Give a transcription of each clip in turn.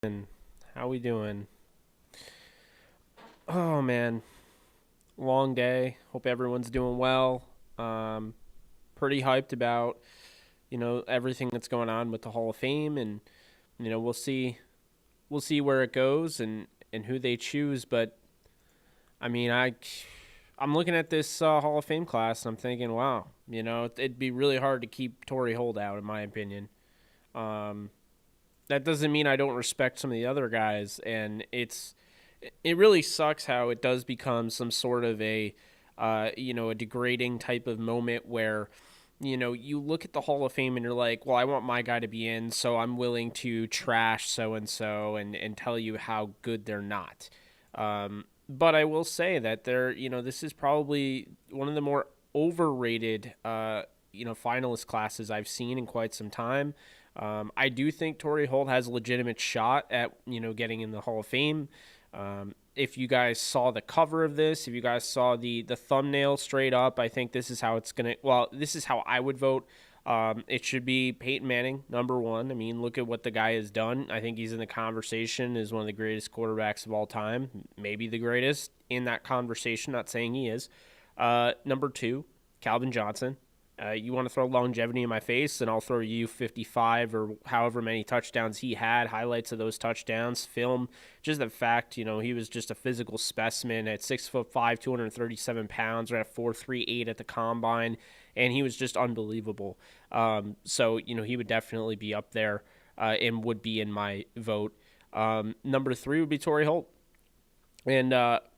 And how we doing? Oh man, long day. Hope everyone's doing well. Um, Pretty hyped about everything that's going on with the Hall of Fame, and we'll see where it goes and who they choose. But I mean, I'm looking at this Hall of Fame class, and I'm thinking, wow, it'd be really hard to keep Torrey Holt out, in my opinion. Um, that doesn't mean I don't respect some of the other guys, and it really sucks how it does become some sort of a degrading type of moment where you look at the Hall of Fame and you're like, well, I want my guy to be in, so I'm willing to trash so and so and tell you how good they're not. But I will say that this is probably one of the more overrated finalist classes I've seen in quite some time. I do think Torrey Holt has a legitimate shot at getting in the Hall of Fame. If you guys saw the cover of this, if you guys saw the thumbnail straight up, I think this is how it's gonna. Well, this is how I would vote. It should be Peyton Manning, number one. I mean, look at what the guy has done. I think he's in the conversation as one of the greatest quarterbacks of all time, maybe the greatest in that conversation. Not saying he is. Number two, Calvin Johnson. You want to throw longevity in my face, and I'll throw you 55 or however many touchdowns he had, highlights of those touchdowns, film, just the fact, he was just a physical specimen at 6'5", 237 pounds, ran a 4.38 at the combine, and he was just unbelievable. So he would definitely be up there and would be in my vote. Number three would be Torrey Holt. And,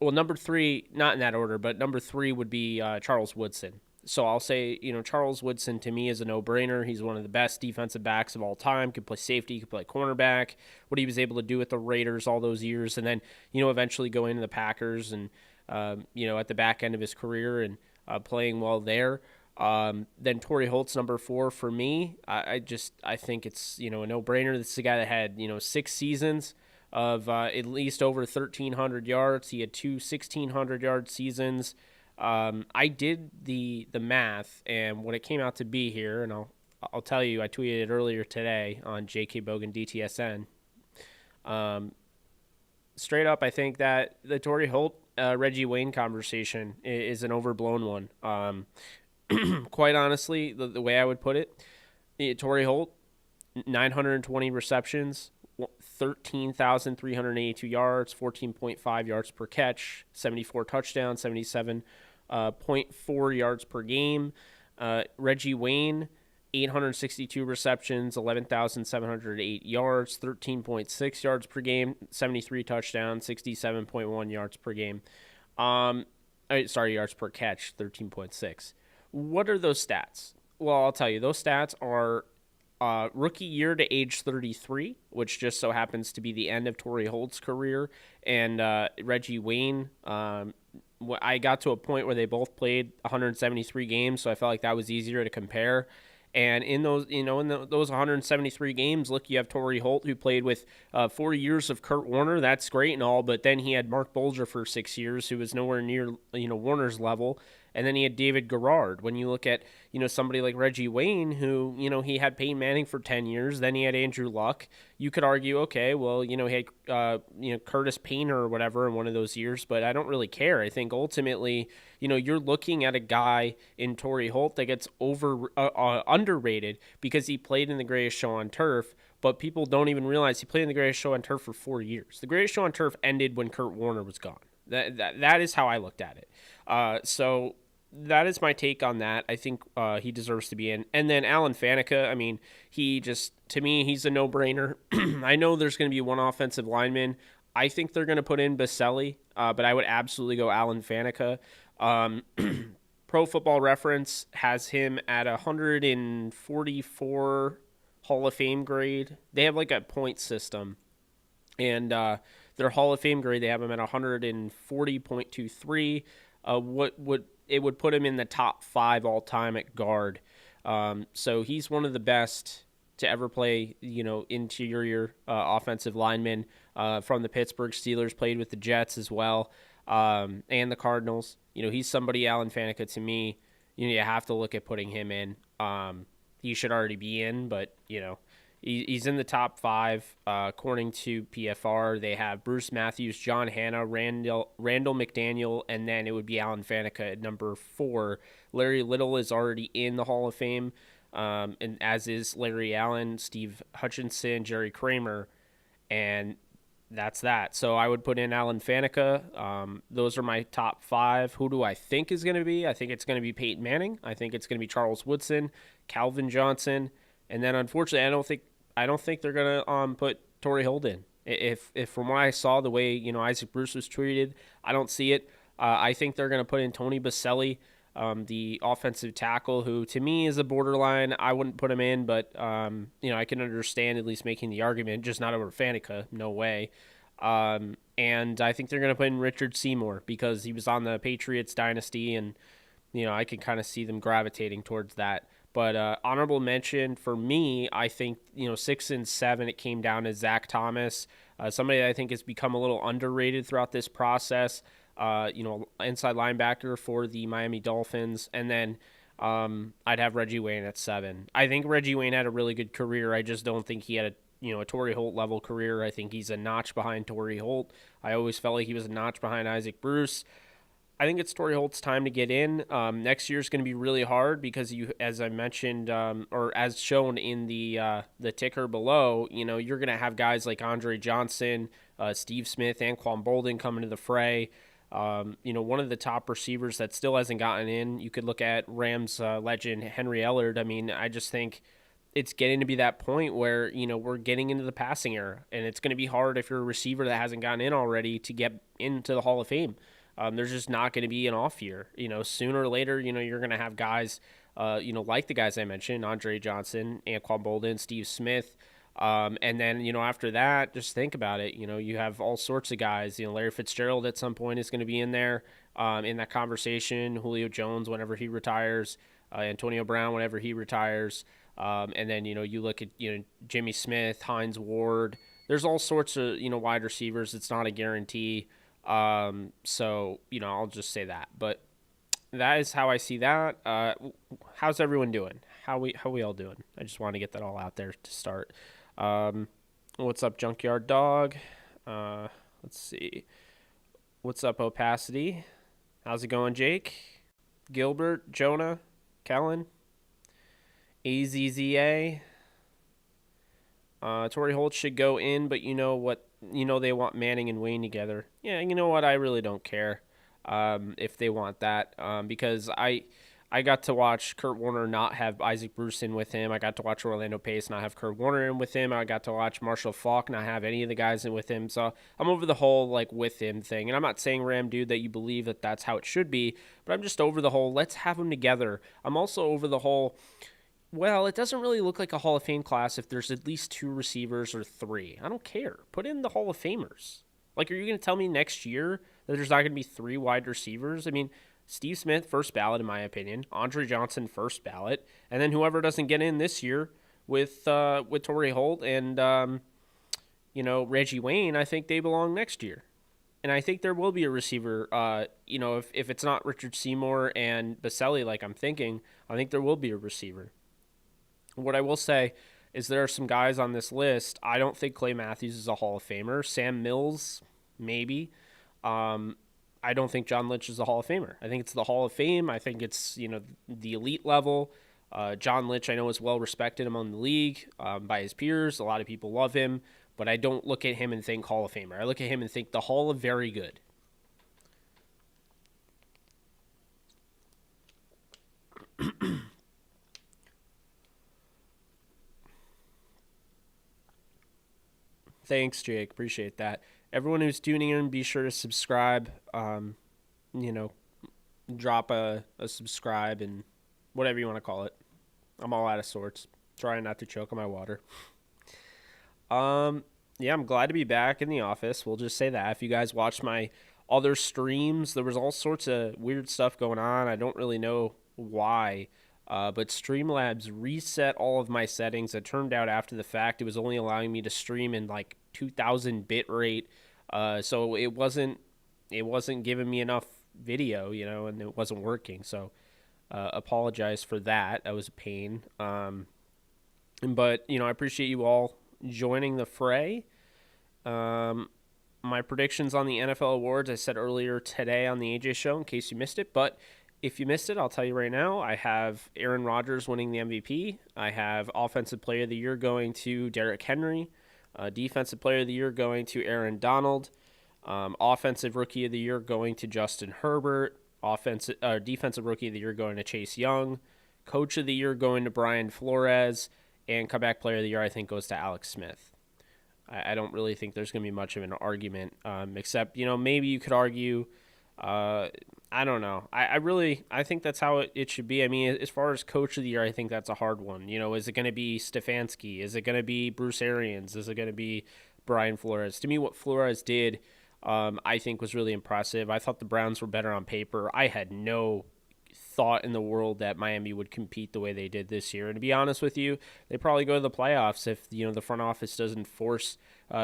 number three, not in that order, but number three would be Charles Woodson. So I'll say, Charles Woodson to me is a no-brainer. He's one of the best defensive backs of all time. Could play safety, could play cornerback. What he was able to do with the Raiders all those years, and then eventually go into the Packers and at the back end of his career and playing well there. Then Torrey Holt's number four for me. I think it's a no-brainer. This is a guy that had 6 seasons of at least over 1,300 yards. He had two 1,600-yard seasons. I did the math, and what it came out to be here, and I'll tell you, I tweeted it earlier today on JK Bogan DTSN. Straight up, I think that the Torrey Holt Reggie Wayne conversation is an overblown one. Quite honestly, the way I would put it, Torrey Holt, 920 receptions, 13,382 yards, 14.5 yards per catch, 74 touchdowns, 77.4 yards per game. Reggie Wayne, 862 receptions, 11,708 yards, 13.6 yards per game, 73 touchdowns, 67.1 yards per game. Yards per catch, 13.6. What are those stats? Well, I'll tell you, those stats are rookie year to age 33, which just so happens to be the end of Torrey Holt's career, and Reggie Wayne. I got to a point where they both played 173 games, so I felt like that was easier to compare. And in those, those 173 games, look, you have Torrey Holt, who played with 4 years of Kurt Warner. That's great and all, but then he had Mark Bulger for 6 years, who was nowhere near Warner's level. And then he had David Garrard. When you look at somebody like Reggie Wayne, who he had Peyton Manning for 10 years, then he had Andrew Luck. You could argue, okay, well he had Curtis Painter or whatever in one of those years, but I don't really care. I think ultimately you're looking at a guy in Torrey Holt that gets underrated because he played in the greatest show on turf. But people don't even realize he played in the greatest show on turf for 4 years. The greatest show on turf ended when Kurt Warner was gone. That is how I looked at it. So that is my take on that. I think he deserves to be in. And then Alan Faneca, I mean, to me, he's a no-brainer. I know there's going to be one offensive lineman. I think they're going to put in Baselli, but I would absolutely go Alan Faneca. Pro Football Reference has him at 144 Hall of Fame grade. They have like a point system. And their Hall of Fame grade, they have him at 140.23. It would put him in the top 5 all time at guard. So he's one of the best to ever play, interior offensive lineman from the Pittsburgh Steelers. Played with the Jets as well, and the Cardinals. He's somebody, Alan Faneca, to me. You have to look at putting him in. He should already be in, but He's in the top 5 according to PFR. They have Bruce Matthews, John Hanna, Randall McDaniel, and then it would be Alan Faneca at number 4. Larry Little is already in the Hall of Fame, and as is Larry Allen, Steve Hutchinson, Jerry Kramer, and that's that. So I would put in Alan Faneca. Those are my top 5. Who do I think is going to be? I think it's going to be Peyton Manning. I think it's going to be Charles Woodson, Calvin Johnson, and then unfortunately, I don't think they're gonna put Torrey Holt in. If from what I saw, the way Isaac Bruce was treated, I don't see it. I think they're gonna put in Tony Baselli, the offensive tackle, who to me is a borderline. I wouldn't put him in, but I can understand at least making the argument, just not over Faneca, no way. And I think they're gonna put in Richard Seymour because he was on the Patriots dynasty, and I can kind of see them gravitating towards that. But honorable mention for me, I think, 6 and 7, it came down to Zach Thomas, somebody that I think has become a little underrated throughout this process, inside linebacker for the Miami Dolphins. And then I'd have Reggie Wayne at 7. I think Reggie Wayne had a really good career. I just don't think he had a Torrey Holt level career. I think he's a notch behind Torrey Holt. I always felt like he was a notch behind Isaac Bruce. I think it's Torrey Holt's time to get in. Next year is going to be really hard because as I mentioned, or as shown in the ticker below, you're going to have guys like Andre Johnson, Steve Smith, Anquan Boldin coming to the fray. One of the top receivers that still hasn't gotten in. You could look at Rams legend Henry Ellard. I mean, I just think it's getting to be that point where we're getting into the passing era, and it's going to be hard if you're a receiver that hasn't gotten in already to get into the Hall of Fame. There's just not going to be an off year. Sooner or later, you're going to have guys, like the guys I mentioned, Andre Johnson, Anquan Boldin, Steve Smith. And then, after that, just think about it. You have all sorts of guys. Larry Fitzgerald at some point is going to be in there in that conversation. Julio Jones whenever he retires. Antonio Brown whenever he retires. And then, you look at, Jimmy Smith, Hines Ward. There's all sorts of, wide receivers. It's not a guarantee. So, I'll just say that, but that is how I see that. How's everyone doing? How we all doing? I just want to get that all out there to start. What's up, Junkyard Dog? Let's see. What's up, Opacity? How's it going, Jake? Gilbert, Jonah, Kellen, AZZA. Torrey Holt should go in, but they want Manning and Wayne together. Yeah, you know what? I really don't care if they want that because I got to watch Kurt Warner not have Isaac Bruce in with him. I got to watch Orlando Pace not have Kurt Warner in with him. I got to watch Marshall Faulk not have any of the guys in with him. So I'm over the whole with him thing. And I'm not saying, Ram Dude, that you believe that that's how it should be, but I'm just over the whole let's have them together. I'm also over the whole, well, it doesn't really look like a Hall of Fame class if there's at least 2 receivers or 3. I don't care. Put in the Hall of Famers. Are you going to tell me next year that there's not going to be 3 wide receivers? I mean, Steve Smith, first ballot, in my opinion. Andre Johnson, first ballot. And then whoever doesn't get in this year with Torrey Holt and, Reggie Wayne, I think they belong next year. And I think there will be a receiver, if it's not Richard Seymour and Baselli like I'm thinking, I think there will be a receiver. What I will say is there are some guys on this list. I don't think Clay Matthews is a Hall of Famer. Sam Mills, maybe. I don't think John Lynch is a Hall of Famer. I think it's the Hall of Fame. I think it's, the elite level. John Lynch, I know, is well respected among the league by his peers. A lot of people love him, but I don't look at him and think Hall of Famer. I look at him and think the Hall of Very Good. Thanks, Jake. Appreciate that. Everyone who's tuning in, be sure to subscribe. Drop a subscribe and whatever you want to call it. I'm all out of sorts. Trying not to choke on my water. I'm glad to be back in the office. We'll just say that. If you guys watched my other streams, there was all sorts of weird stuff going on. I don't really know why. But Streamlabs reset all of my settings. It turned out after the fact it was only allowing me to stream in 2,000 bit rate. So it wasn't giving me enough video, and it wasn't working. So apologize for that. That was a pain. And But, I appreciate you all joining the fray. Um, my predictions on the NFL awards, I said earlier today on the AJ show in case you missed it. But if you missed it, I'll tell you right now. I have Aaron Rodgers winning the MVP. I have Offensive Player of the Year going to Derrick Henry. Defensive Player of the Year going to Aaron Donald. Offensive Rookie of the Year going to Justin Herbert. Defensive Rookie of the Year going to Chase Young. Coach of the Year going to Brian Flores. And Comeback Player of the Year, I think, goes to Alex Smith. I don't really think there's going to be much of an argument, except, maybe you could argue. I don't know. I think that's how it should be. I mean, as far as Coach of the Year, I think that's a hard one. Is it going to be Stefanski? Is it going to be Bruce Arians? Is it going to be Brian Flores? To me, what Flores did, I think was really impressive. I thought the Browns were better on paper. I had no thought in the world that Miami would compete the way they did this year. And to be honest with you, they probably go to the playoffs if the front office doesn't force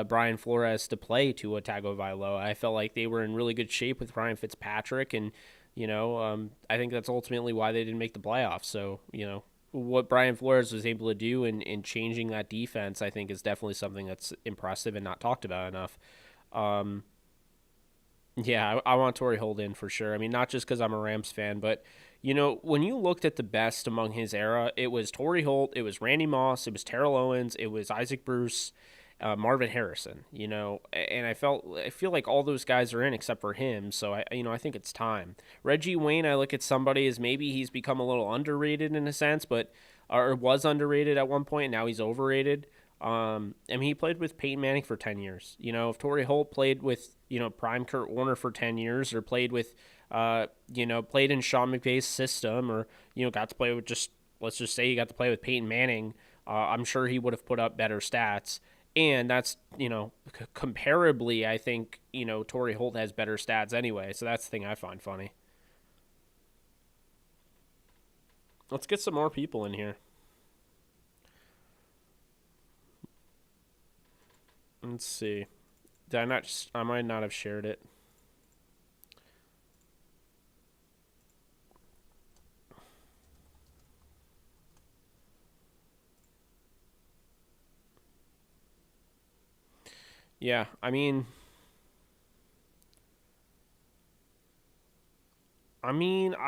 Brian Flores to play Tua Tagovailoa. I felt like they were in really good shape with Ryan Fitzpatrick, and I think that's ultimately why they didn't make the playoffs. So what Brian Flores was able to do in changing that defense, I think is definitely something that's impressive and not talked about enough. Yeah, I want Torrey Holt in for sure. I mean, not just because I'm a Rams fan, but when you looked at the best among his era, it was Torrey Holt, it was Randy Moss, it was Terrell Owens, it was Isaac Bruce, Marvin Harrison. And I feel like all those guys are in except for him. So I think it's time. Reggie Wayne, I look at somebody as maybe he's become a little underrated in a sense, but or was underrated at one point, and now he's overrated. He played with Peyton Manning for 10 years. If Torrey Holt played with, prime Kurt Warner for 10 years, or played with, played in Sean McVay's system, or, got to play with let's just say he got to play with Peyton Manning, I'm sure he would have put up better stats. And that's, comparably, I think, Torrey Holt has better stats anyway. So that's the thing I find funny. Let's get some more people in here. Let's see. I might not have shared it. Yeah, I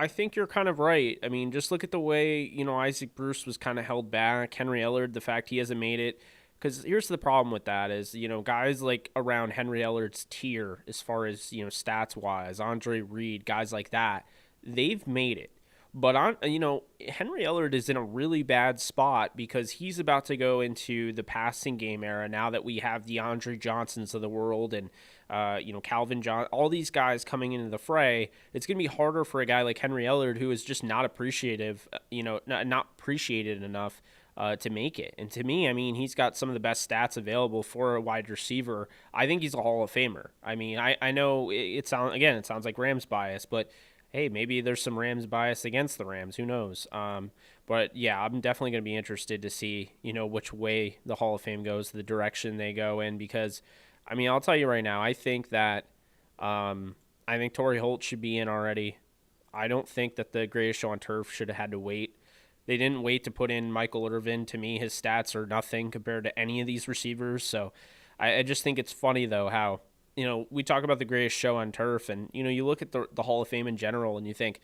think you're kind of right. Just look at the way, Isaac Bruce was kind of held back. Henry Ellard, the fact he hasn't made it. Because here's the problem with that is, guys like around Henry Ellard's tier, as far as, stats-wise, Andre Reed, guys like that, they've made it. But, Henry Ellard is in a really bad spot because he's about to go into the passing game era now that we have the Andre Johnsons of the world and, Calvin John, all these guys coming into the fray. It's going to be harder for a guy like Henry Ellard who is just not appreciative, not appreciated enough to make it. And to me, he's got some of the best stats available for a wide receiver. I think he's a Hall of Famer. I know it sounds like Rams bias, but hey, maybe there's some Rams bias against the Rams. Who knows? But yeah, I'm definitely going to be interested to see, which way the Hall of Fame goes, the direction they go in, because, I'll tell you right now, I think that, I think Torrey Holt should be in already. I don't think that the Greatest Show on Turf should have had to wait. They didn't wait to put in Michael Irvin. To me, his stats are nothing compared to any of these receivers. So I just think it's funny, though, how, we talk about the Greatest Show on Turf, and, you look at the Hall of Fame in general, and you think,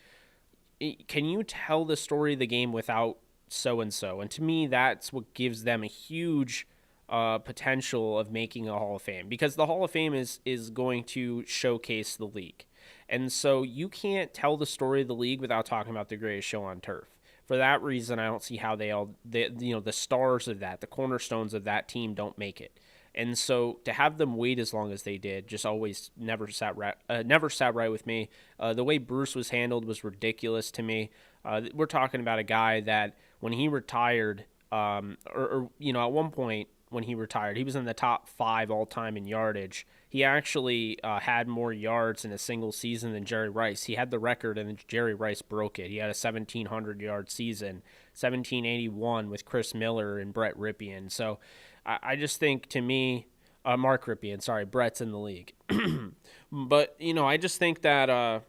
can you tell the story of the game without so-and-so? And to me, that's what gives them a huge potential of making a Hall of Fame, because the Hall of Fame is going to showcase the league. And so you can't tell the story of the league without talking about the Greatest Show on Turf. For that reason, I don't see how the stars of that, the cornerstones of that team don't make it. And so to have them wait as long as they did just always never sat right with me. The way Bruce was handled was ridiculous to me. We're talking about a guy that when he retired, at one point when he retired, he was in the top 5 all-time in yardage. He actually had more yards in a single season than Jerry Rice. He had the record, and Jerry Rice broke it. He had a 1,700-yard season, 1,781 with Chris Miller and Brett Ripien. So I just think, to me, Mark Ripien, sorry, Brett's in the league. But, I just think that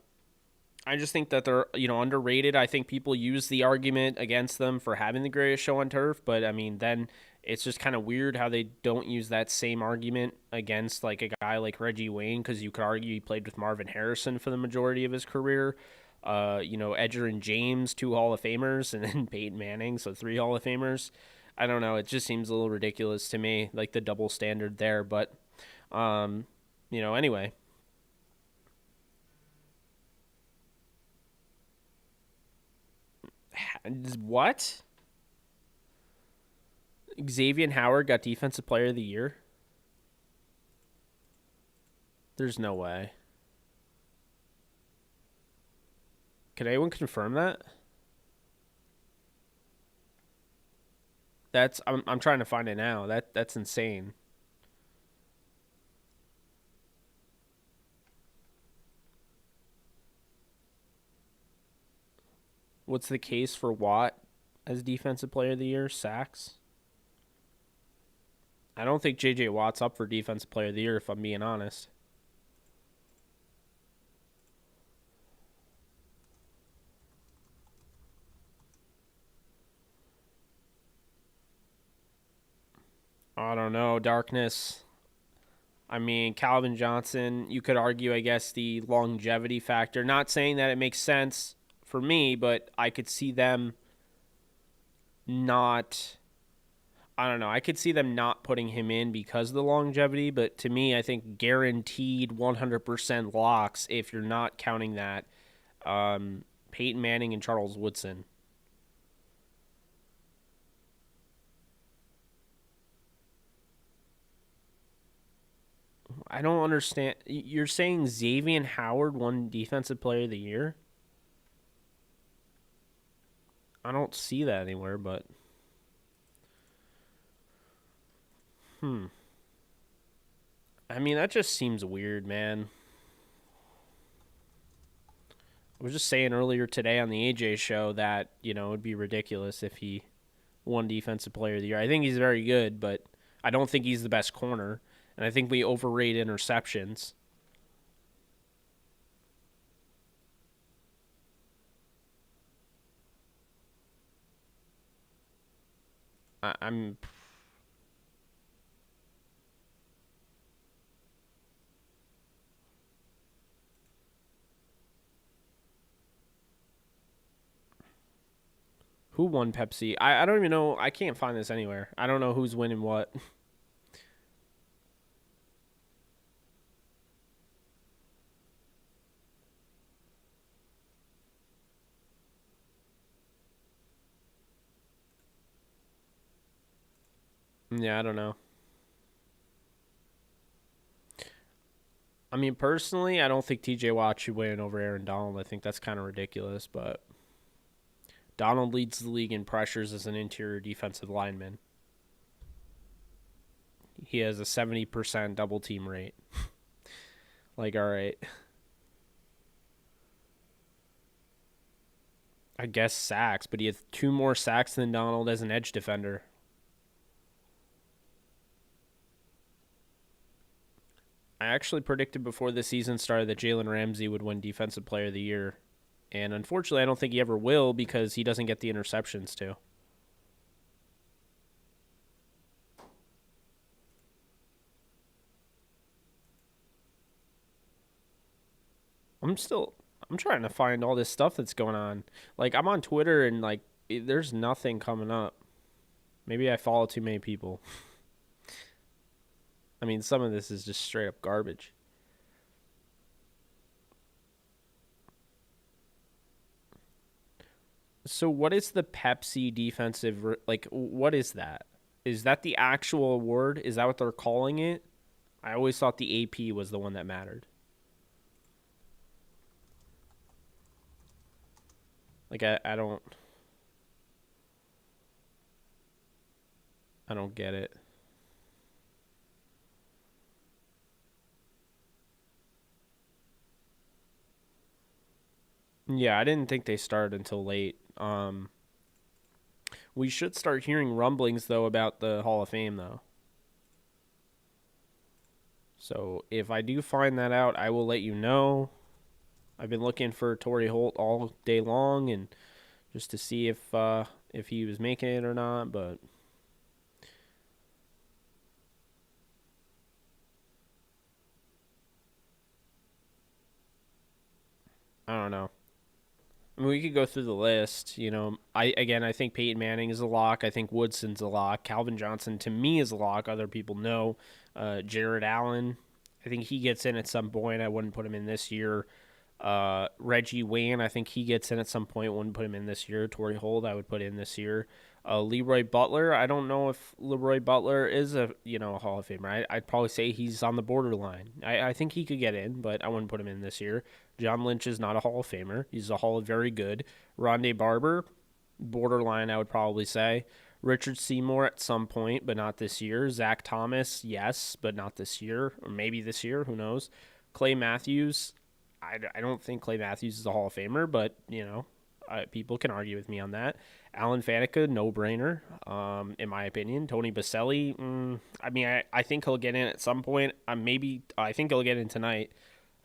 I just think that they're, underrated. I think people use the argument against them for having the greatest show on turf, but I mean, then it's just kind of weird how they don't use that same argument against like a guy like Reggie Wayne, because you could argue he played with Marvin Harrison for the majority of his career. Edger and James, 2 Hall of Famers, and then Peyton Manning, so 3 Hall of Famers. I don't know. It just seems a little ridiculous to me, like the double standard there. But, anyway. What? Xavier Howard got Defensive Player of the Year? There's no way. Can anyone confirm that? I'm trying to find it now. That's insane. What's the case for Watt as Defensive Player of the Year? Sacks? I don't think J.J. Watt's up for Defensive Player of the Year, if I'm being honest. I don't know. Darkness. I mean, Calvin Johnson, you could argue, I guess, the longevity factor. Not saying that it makes sense for me, but I could see them not. I don't know. I could see them not putting him in because of the longevity, but to me, I think guaranteed 100% locks, if you're not counting that, Peyton Manning and Charles Woodson. I don't understand. You're saying Xavier Howard won Defensive Player of the Year? I don't see that anywhere, but I mean, that just seems weird, man. I was just saying earlier today on the AJ show that, it would be ridiculous if he won Defensive Player of the Year. I think he's very good, but I don't think he's the best corner. And I think we overrate interceptions. I'm. Who won Pepsi? I don't even know. I can't find this anywhere. I don't know who's winning what. Yeah, I don't know. I mean, personally, I don't think TJ Watt should win over Aaron Donald. I think that's kind of ridiculous, but Donald leads the league in pressures as an interior defensive lineman. He has a 70% double team rate. Like, all right. I guess sacks, but he has 2 more sacks than Donald as an edge defender. I actually predicted before the season started that Jalen Ramsey would win Defensive Player of the Year. And unfortunately, I don't think he ever will because he doesn't get the interceptions too. I'm trying to find all this stuff that's going on. Like, I'm on Twitter and like there's nothing coming up. Maybe I follow too many people. I mean, some of this is just straight up garbage. So what is the Pepsi defensive like what is that? Is that the actual award? Is that what they're calling it? I always thought the AP was the one that mattered. Like I don't get it. Yeah, I didn't think they started until late. We should start hearing rumblings though about the Hall of Fame though. So if I do find that out, I will let you know. I've been looking for Torrey Holt all day long, and just to see if he was making it or not, but I don't know. I mean, we could go through the list. I think Peyton Manning is a lock. I think Woodson's a lock. Calvin Johnson to me is a lock. Other people know. Jared Allen, I think he gets in at some point. I wouldn't put him in this year. Reggie Wayne, I think he gets in at some point. Wouldn't put him in this year. Torrey Holt, I would put in this year. Leroy Butler, I don't know if Leroy Butler is a Hall of Famer. I'd probably say he's on the borderline. I think he could get in, but I wouldn't put him in this year. John Lynch is not a Hall of Famer. He's a Hall of Very Good. Rondé Barber, borderline, I would probably say. Richard Seymour at some point, but not this year. Zach Thomas, yes, but not this year, or maybe this year. Who knows? Clay Matthews, I don't think Clay Matthews is a Hall of Famer, but people can argue with me on that. Alan Faneca, no brainer, in my opinion. Tony Baselli, I think he'll get in at some point. I think he'll get in tonight.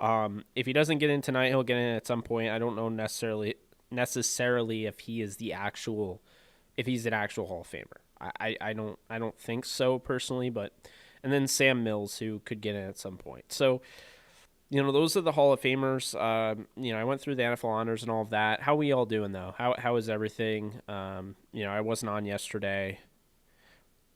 If he doesn't get in tonight, he'll get in at some point. I don't know necessarily if he's an actual Hall of Famer. I don't think so personally, and then Sam Mills, who could get in at some point. So those are the Hall of Famers. I went through the NFL honors and all of that. How are we all doing, though? How is everything? I wasn't on yesterday.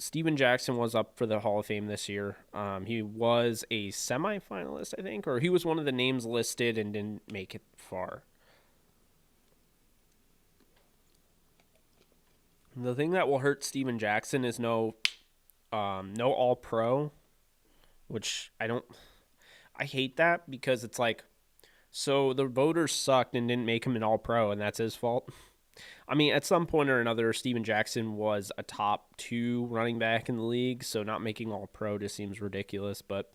Steven Jackson was up for the Hall of Fame this year. He was a semifinalist, I think, or he was one of the names listed and didn't make it far. The thing that will hurt Steven Jackson is no All-Pro, which I hate that because it's like, so the voters sucked and didn't make him an All-Pro, and that's his fault. I mean, at some point or another, Steven Jackson was a top 2 running back in the league, so not making All-Pro just seems ridiculous, but,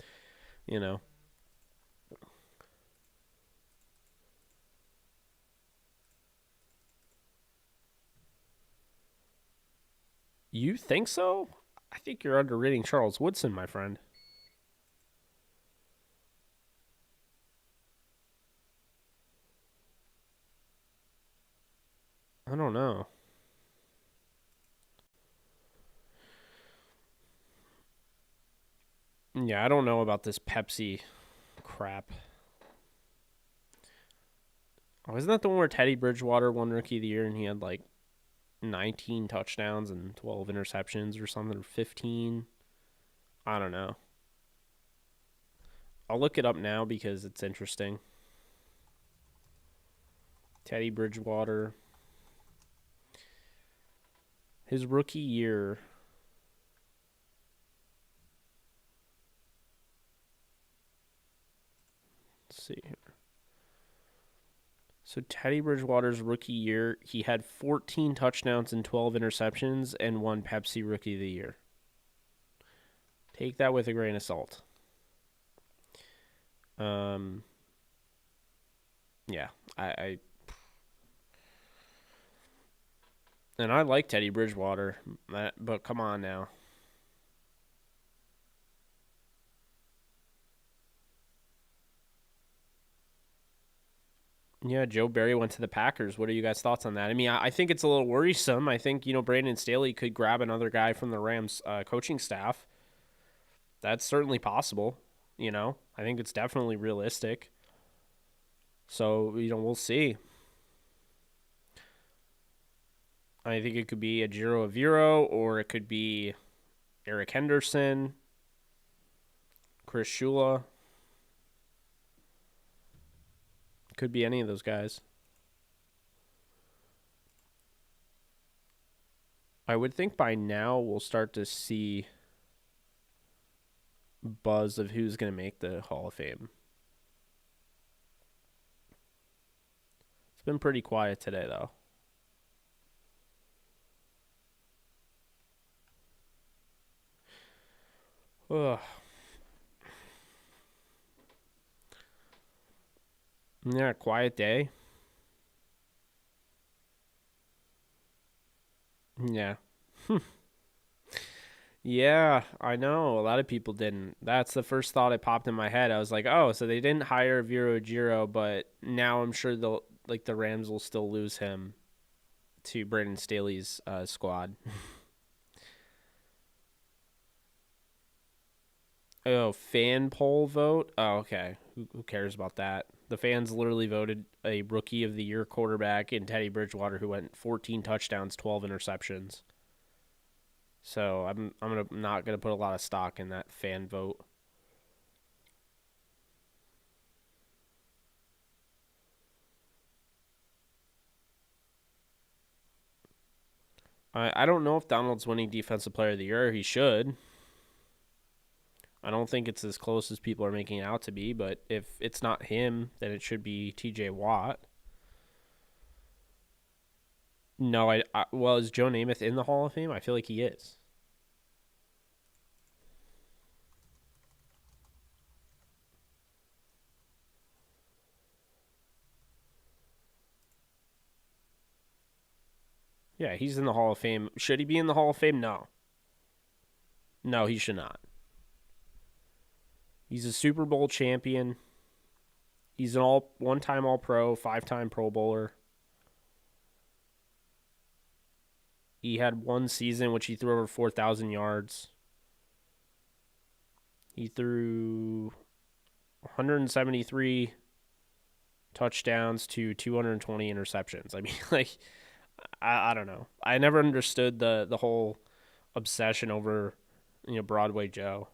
You think so? I think you're underrating Charles Woodson, my friend. I don't know. Yeah, I don't know about this Pepsi crap. Oh, isn't that the one where Teddy Bridgewater won Rookie of the Year and he had like 19 touchdowns and 12 interceptions or something, or 15? I don't know. I'll look it up now because it's interesting. Teddy Bridgewater. His rookie year. Let's see here. So Teddy Bridgewater's rookie year, he had 14 touchdowns and 12 interceptions and won Pepsi Rookie of the Year. Take that with a grain of salt. Yeah, and I like Teddy Bridgewater, but come on now. Yeah, Joe Barry went to the Packers. What are you guys' thoughts on that? I mean, I think it's a little worrisome. I think, Brandon Staley could grab another guy from the Rams coaching staff. That's certainly possible. I think it's definitely realistic. So, we'll see. I think it could be Ejiro Evero, or it could be Eric Henderson, Chris Shula. Could be any of those guys. I would think by now we'll start to see buzz of who's going to make the Hall of Fame. It's been pretty quiet today, though. Ugh. Yeah, quiet day. Yeah. Yeah, I know. A lot of people didn't. That's the first thought that popped in my head. I was like, oh, so they didn't hire Vero Giro, but now I'm sure they'll like the Rams will still lose him to Brandon Staley's squad. Oh, fan poll vote? Oh, okay. Who cares about that? The fans literally voted a rookie of the year quarterback in Teddy Bridgewater who went 14 touchdowns, 12 interceptions. So I'm not gonna put a lot of stock in that fan vote. I don't know if Donald's winning defensive player of the year. He should. I don't think it's as close as people are making it out to be, but if it's not him, then it should be TJ Watt. No, well, is Joe Namath in the Hall of Fame? I feel like he is. Yeah, he's in the Hall of Fame. Should he be in the Hall of Fame? No. No, he should not. He's a Super Bowl champion. He's an all one-time All-Pro, five-time Pro Bowler. He had one season which he threw over 4,000 yards. He threw 173 touchdowns to 220 interceptions. I mean, like, I don't know. I never understood the whole obsession over Broadway Joe.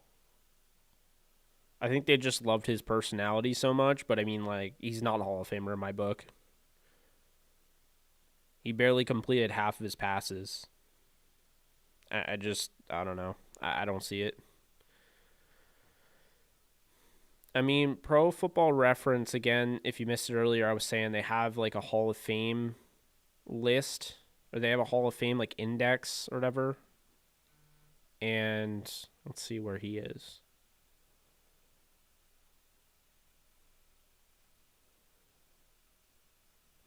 I think they just loved his personality so much, but I mean, like, he's not a Hall of Famer in my book. He barely completed half of his passes. I don't know. I don't see it. I mean, Pro Football Reference, again, if you missed it earlier, I was saying they have like a Hall of Fame list, or they have a Hall of Fame like index or whatever. And let's see where he is.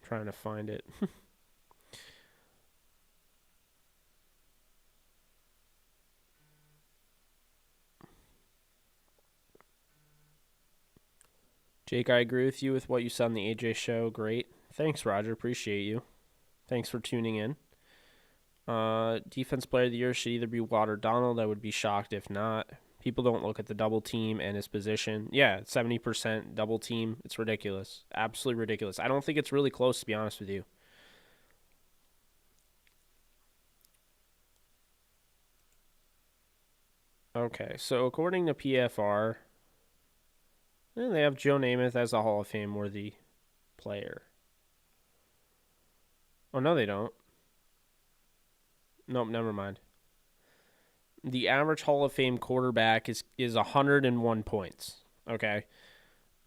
I'm trying to find it. Jake, I agree with you with what you said on the AJ show. Great. Thanks, Roger. Appreciate you. Thanks for tuning in. Defense player of the year should either be Watt or Donald. I would be shocked if not. People don't look at the double team and his position. Yeah, 70% double team. It's ridiculous. Absolutely ridiculous. I don't think it's really close, to be honest with you. Okay, so according to PFR, they have Joe Namath as a Hall of Fame worthy player. Oh, no, they don't. Nope, never mind. The average Hall of Fame quarterback is 101 points. Okay.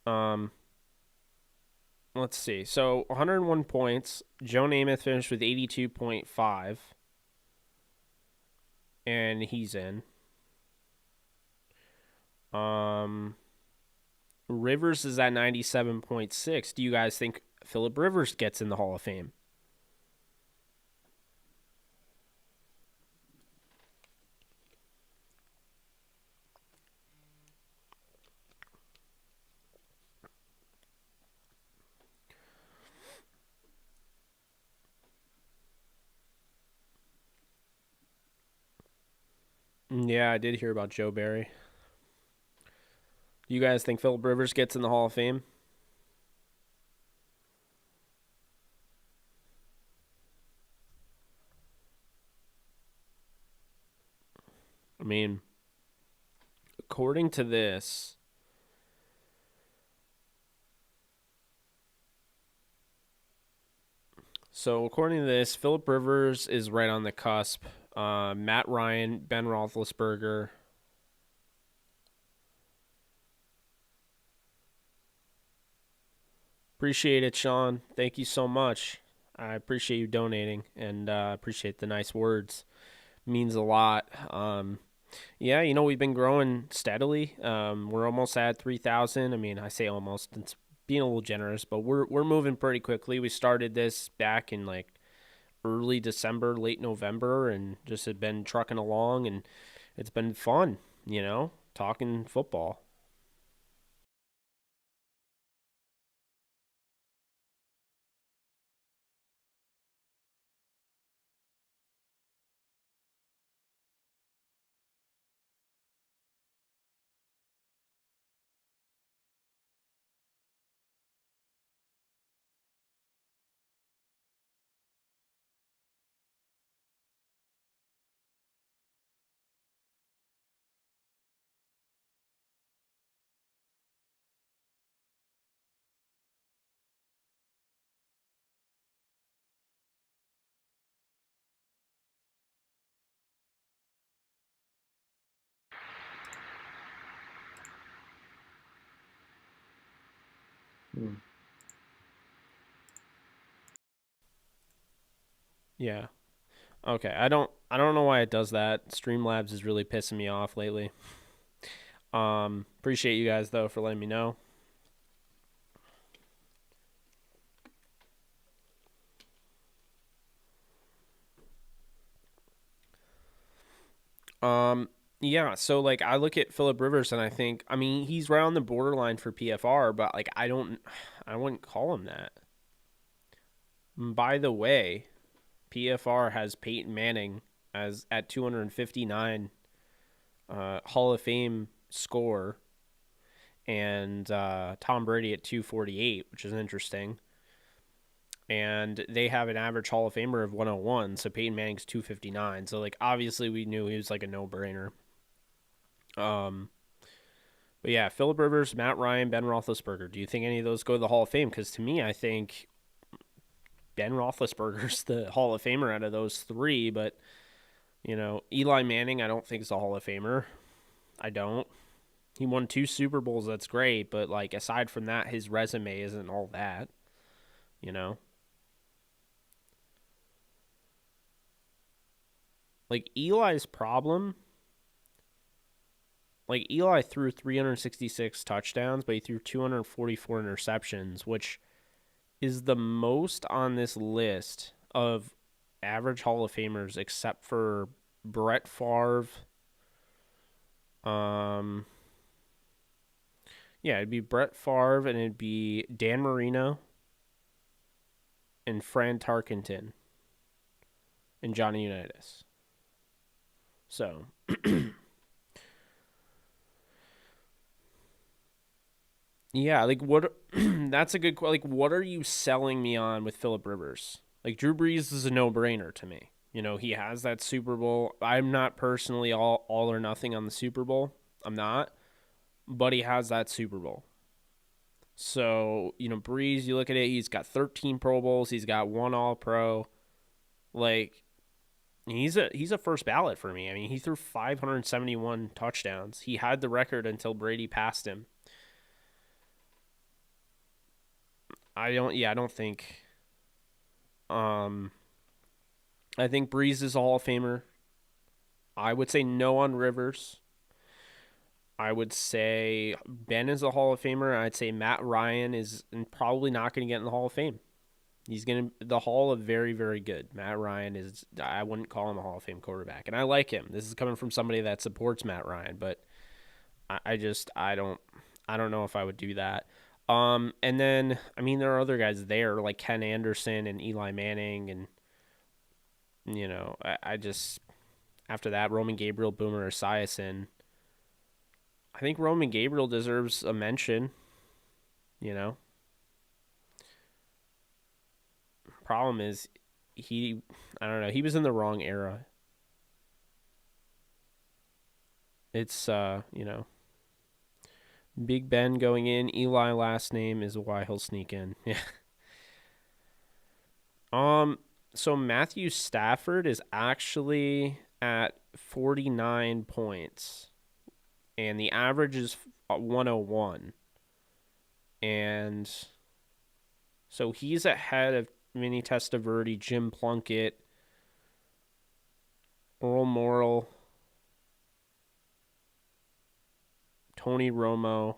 Um, let's see. So 101 points. Joe Namath finished with 82.5, and he's in. Rivers is at 97.6. Do you guys think Philip Rivers gets in the Hall of Fame? Yeah, I did hear about Joe Barry. Do you guys think Philip Rivers gets in the Hall of Fame? I mean, according to this, Philip Rivers is right on the cusp. Matt Ryan, Ben Roethlisberger. Appreciate it, Sean. Thank you so much. I appreciate you donating and appreciate the nice words. Means a lot. Yeah, we've been growing steadily. We're almost at 3,000. I mean, I say almost. It's being a little generous, but we're moving pretty quickly. We started this back in like early December, late November, and just had been trucking along. And it's been fun, talking football. Mm. Yeah. Okay. I don't know why it does that. Streamlabs is really pissing me off lately. Appreciate you guys though for letting me know. Um, yeah, so like I look at Philip Rivers and I think, I mean, he's right on the borderline for PFR, but like I wouldn't call him that. By the way, PFR has Peyton Manning as at 259 Hall of Fame score and Tom Brady at 248, which is interesting. And they have an average Hall of Famer of 101, so Peyton Manning's 259. So like obviously we knew he was like a no-brainer. Um But yeah, Philip Rivers, Matt Ryan, Ben Roethlisberger. Do you think any of those go to the Hall of Fame? Because to me, I think Ben Roethlisberger's the Hall of Famer out of those three. But Eli Manning, I don't think is a Hall of Famer. I don't. He won two Super Bowls. That's great, but like aside from that, his resume isn't all that. You know, like Eli's problem. Like Eli threw 366 touchdowns, but he threw 244 interceptions, which is the most on this list of average Hall of Famers except for Brett Favre. Um, yeah, it'd be Brett Favre and it'd be Dan Marino and Fran Tarkenton and Johnny Unitas. So, yeah, like what that's a good like what are you selling me on with Philip Rivers? Like Drew Brees is a no-brainer to me. He has that Super Bowl. I'm not personally all or nothing on the Super Bowl. I'm not, but he has that Super Bowl. So, Breeze, you look at it, he's got 13 Pro Bowls, he's got one All Pro. Like he's a first ballot for me. I mean, he threw 571 touchdowns. He had the record until Brady passed him. I don't think um I think Breeze is a Hall of Famer. I would say no on Rivers. I would say Ben is a Hall of Famer. I'd say Matt Ryan is probably not going to get in the Hall of Fame. He's going to the Hall of very, very good. Matt Ryan is, I wouldn't call him a Hall of Fame quarterback. And I like him. This is coming from somebody that supports Matt Ryan, but I don't know if I would do that. And then, I mean, there are other guys there like Ken Anderson and Eli Manning. And, I just, after that, Roman Gabriel, Boomer Esiason. I think Roman Gabriel deserves a mention, you know. Problem is he I don't know, he was in the wrong era. It's Big Ben going in, Eli last name is why he'll sneak in. Yeah. Um so Matthew Stafford is actually at 49 points and the average is 101 and so he's ahead of Vinny Testaverde, Jim Plunkett, Earl Morrill, Tony Romo,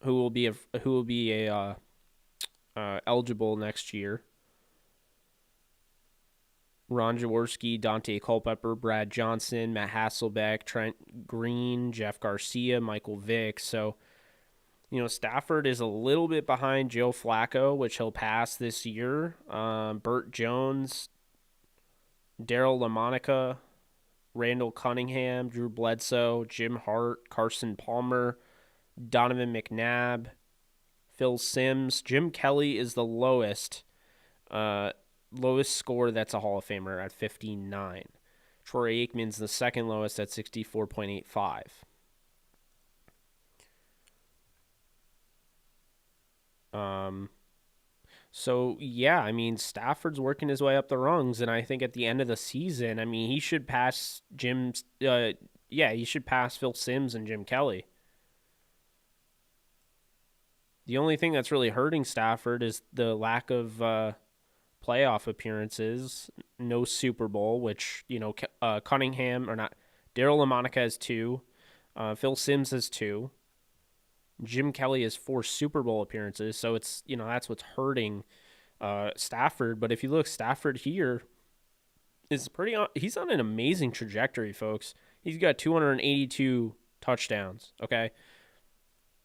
who will be eligible next year. Ron Jaworski, Dante Culpepper, Brad Johnson, Matt Hasselbeck, Trent Green, Jeff Garcia, Michael Vick. So, Stafford is a little bit behind Joe Flacco, which he'll pass this year. Burt Jones, Daryl LaMonica, Randall Cunningham, Drew Bledsoe, Jim Hart, Carson Palmer, Donovan McNabb, Phil Simms. Jim Kelly is the lowest score that's a Hall of Famer at 59. Troy Aikman's the second lowest at 64.85. So yeah, I mean, Stafford's working his way up the rungs, and I think at the end of the season, I mean, he should pass he should pass Phil Simms and Jim Kelly. The only thing that's really hurting Stafford is the lack of playoff appearances, no Super Bowl, which Cunningham or not, Daryl LaMonica has 2, Phil Simms has 2. Jim Kelly has 4 Super Bowl appearances, so it's that's what's hurting Stafford. But if you look, Stafford here is he's on an amazing trajectory, folks. He's got 282 touchdowns. Okay,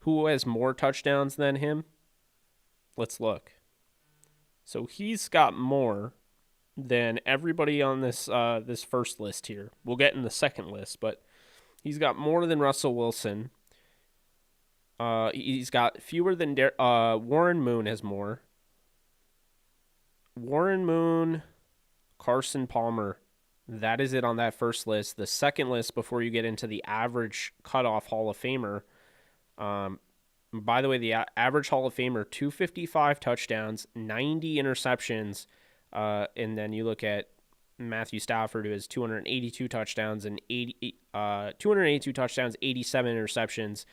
who has more touchdowns than him? Let's look. So he's got more than everybody on this this first list here. We'll get in the second list, but he's got more than Russell Wilson. He's got fewer than Warren Moon has more. Warren Moon, Carson Palmer, that is it on that first list. The second list, before you get into the average cutoff Hall of Famer, by the way, the average Hall of Famer, 255 touchdowns, 90 interceptions, and then you look at Matthew Stafford, who has 282 touchdowns and 282 touchdowns, 87 interceptions.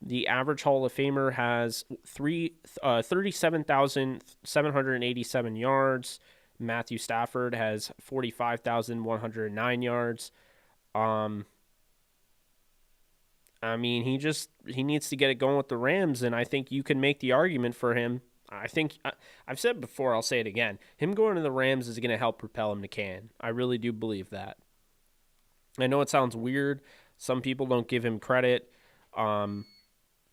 The average Hall of Famer has 37,787 yards. Matthew Stafford has 45,109 yards. I mean, he needs to get it going with the Rams, and I think you can make the argument for him. I think I've said before, I'll say it again. Him going to the Rams is going to help propel him to Cannes. I really do believe that. I know it sounds weird. Some people don't give him credit.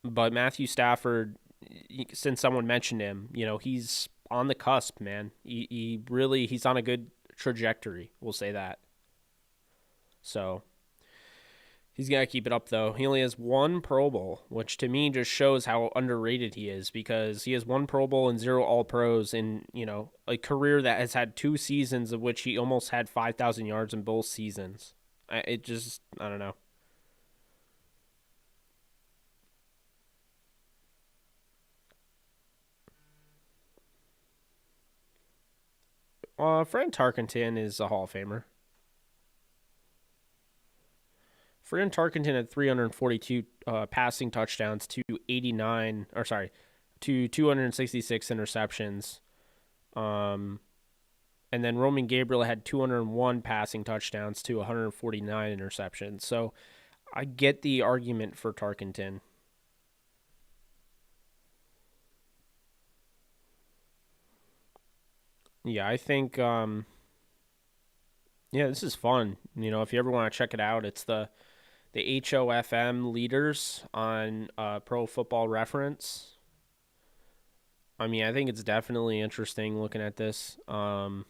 But Matthew Stafford, since someone mentioned him, he's on the cusp, man. He's on a good trajectory. We'll say that. So he's got to keep it up, though. He only has 1 Pro Bowl, which to me just shows how underrated he is, because he has 1 Pro Bowl and 0 All-Pros in, a career that has had 2 seasons of which he almost had 5,000 yards in both seasons. I don't know. Fran Tarkenton is a Hall of Famer. Fran Tarkenton had 342 passing touchdowns to 266 interceptions. And then Roman Gabriel had 201 passing touchdowns to 149 interceptions. So I get the argument for Tarkenton. Yeah, I think this is fun. If you ever want to check it out, it's the HOFM leaders on Pro Football Reference. I mean, I think it's definitely interesting looking at this. Wonder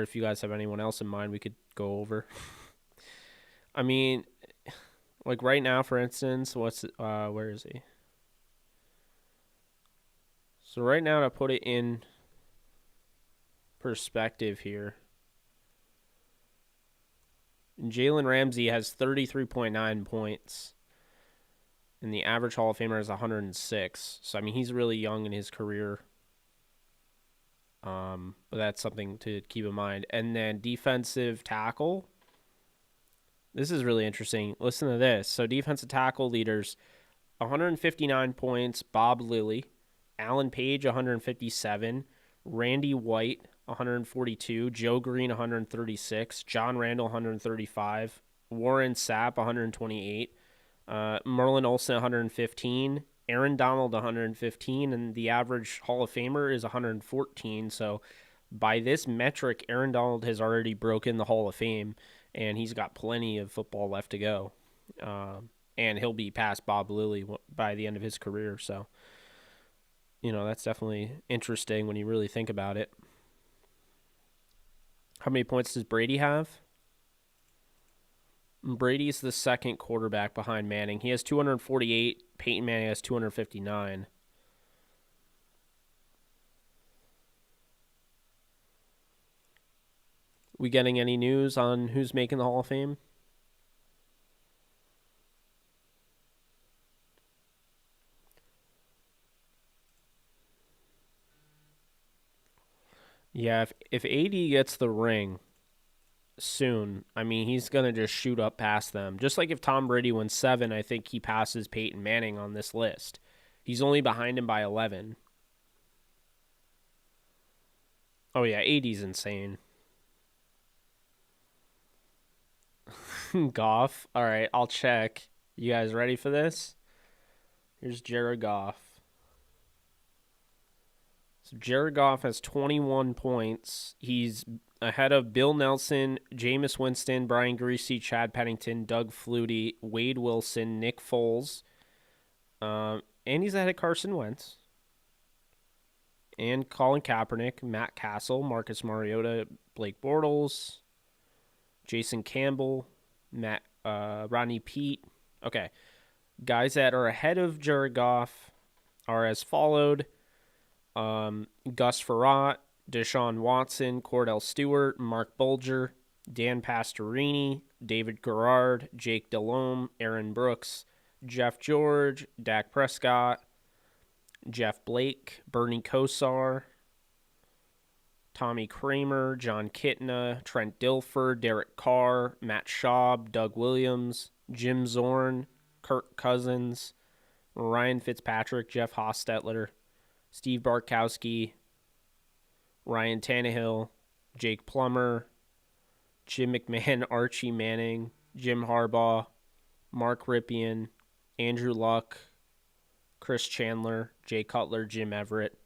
if you guys have anyone else in mind we could go over. I mean, like right now, for instance, where is he? So right now, to put it in perspective here, Jalen Ramsey has 33.9 points, and the average Hall of Famer is 106. So, I mean, he's really young in his career. But that's something to keep in mind. And then defensive tackle. This is really interesting. Listen to this. So, defensive tackle leaders, 159 points, Bob Lilly. Alan Page, 157. Randy White, 142. Joe Green, 136. John Randall, 135. Warren Sapp, 128. Merlin Olsen, 115. Aaron Donald, 115. And the average Hall of Famer is 114. So by this metric, Aaron Donald has already broken the Hall of Fame, and he's got plenty of football left to go. And he'll be past Bob Lilly by the end of his career. So, that's definitely interesting when you really think about it. How many points does Brady have? Brady's the second quarterback behind Manning. He has 248. Peyton Manning has 259. We getting any news on who's making the Hall of Fame? Yeah, if AD gets the ring soon, I mean, he's going to just shoot up past them. Just like if Tom Brady wins 7, I think he passes Peyton Manning on this list. He's only behind him by 11. Oh, yeah, AD's insane. Goff. All right, I'll check. You guys ready for this? Here's Jared Goff. So Jared Goff has 21 points. He's ahead of Bill Nelson, Jameis Winston, Brian Griese, Chad Pennington, Doug Flutie, Wade Wilson, Nick Foles. And he's ahead of Carson Wentz. And Colin Kaepernick, Matt Castle, Marcus Mariota, Blake Bortles, Jason Campbell, Rodney Peete. Okay. Guys that are ahead of Jared Goff are as followed. Gus Frerotte, Deshaun Watson, Cordell Stewart, Mark Bulger, Dan Pastorini, David Garrard, Jake Delhomme, Aaron Brooks, Jeff George, Dak Prescott, Jeff Blake, Bernie Kosar, Tommy Kramer, John Kitna, Trent Dilfer, Derek Carr, Matt Schaub, Doug Williams, Jim Zorn, Kirk Cousins, Ryan Fitzpatrick, Jeff Hostetler, Steve Bartkowski, Ryan Tannehill, Jake Plummer, Jim McMahon, Archie Manning, Jim Harbaugh, Mark Ripien, Andrew Luck, Chris Chandler, Jay Cutler, Jim Everett.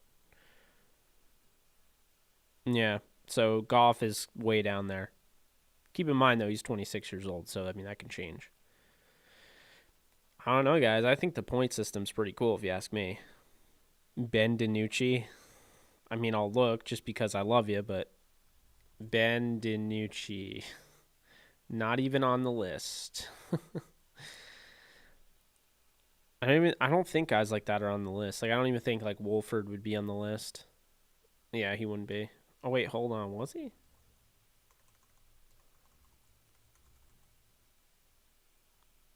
Yeah, so Goff is way down there. Keep in mind, though, he's 26 years old, so, I mean, that can change. I don't know, guys. I think the point system's pretty cool, if you ask me. Ben DiNucci. I mean, I'll look just because I love you, but Ben DiNucci. Not even on the list. I don't think guys like that are on the list. Like, I don't even think, like, Wolford would be on the list. Yeah, he wouldn't be. Oh, wait, hold on. Was he?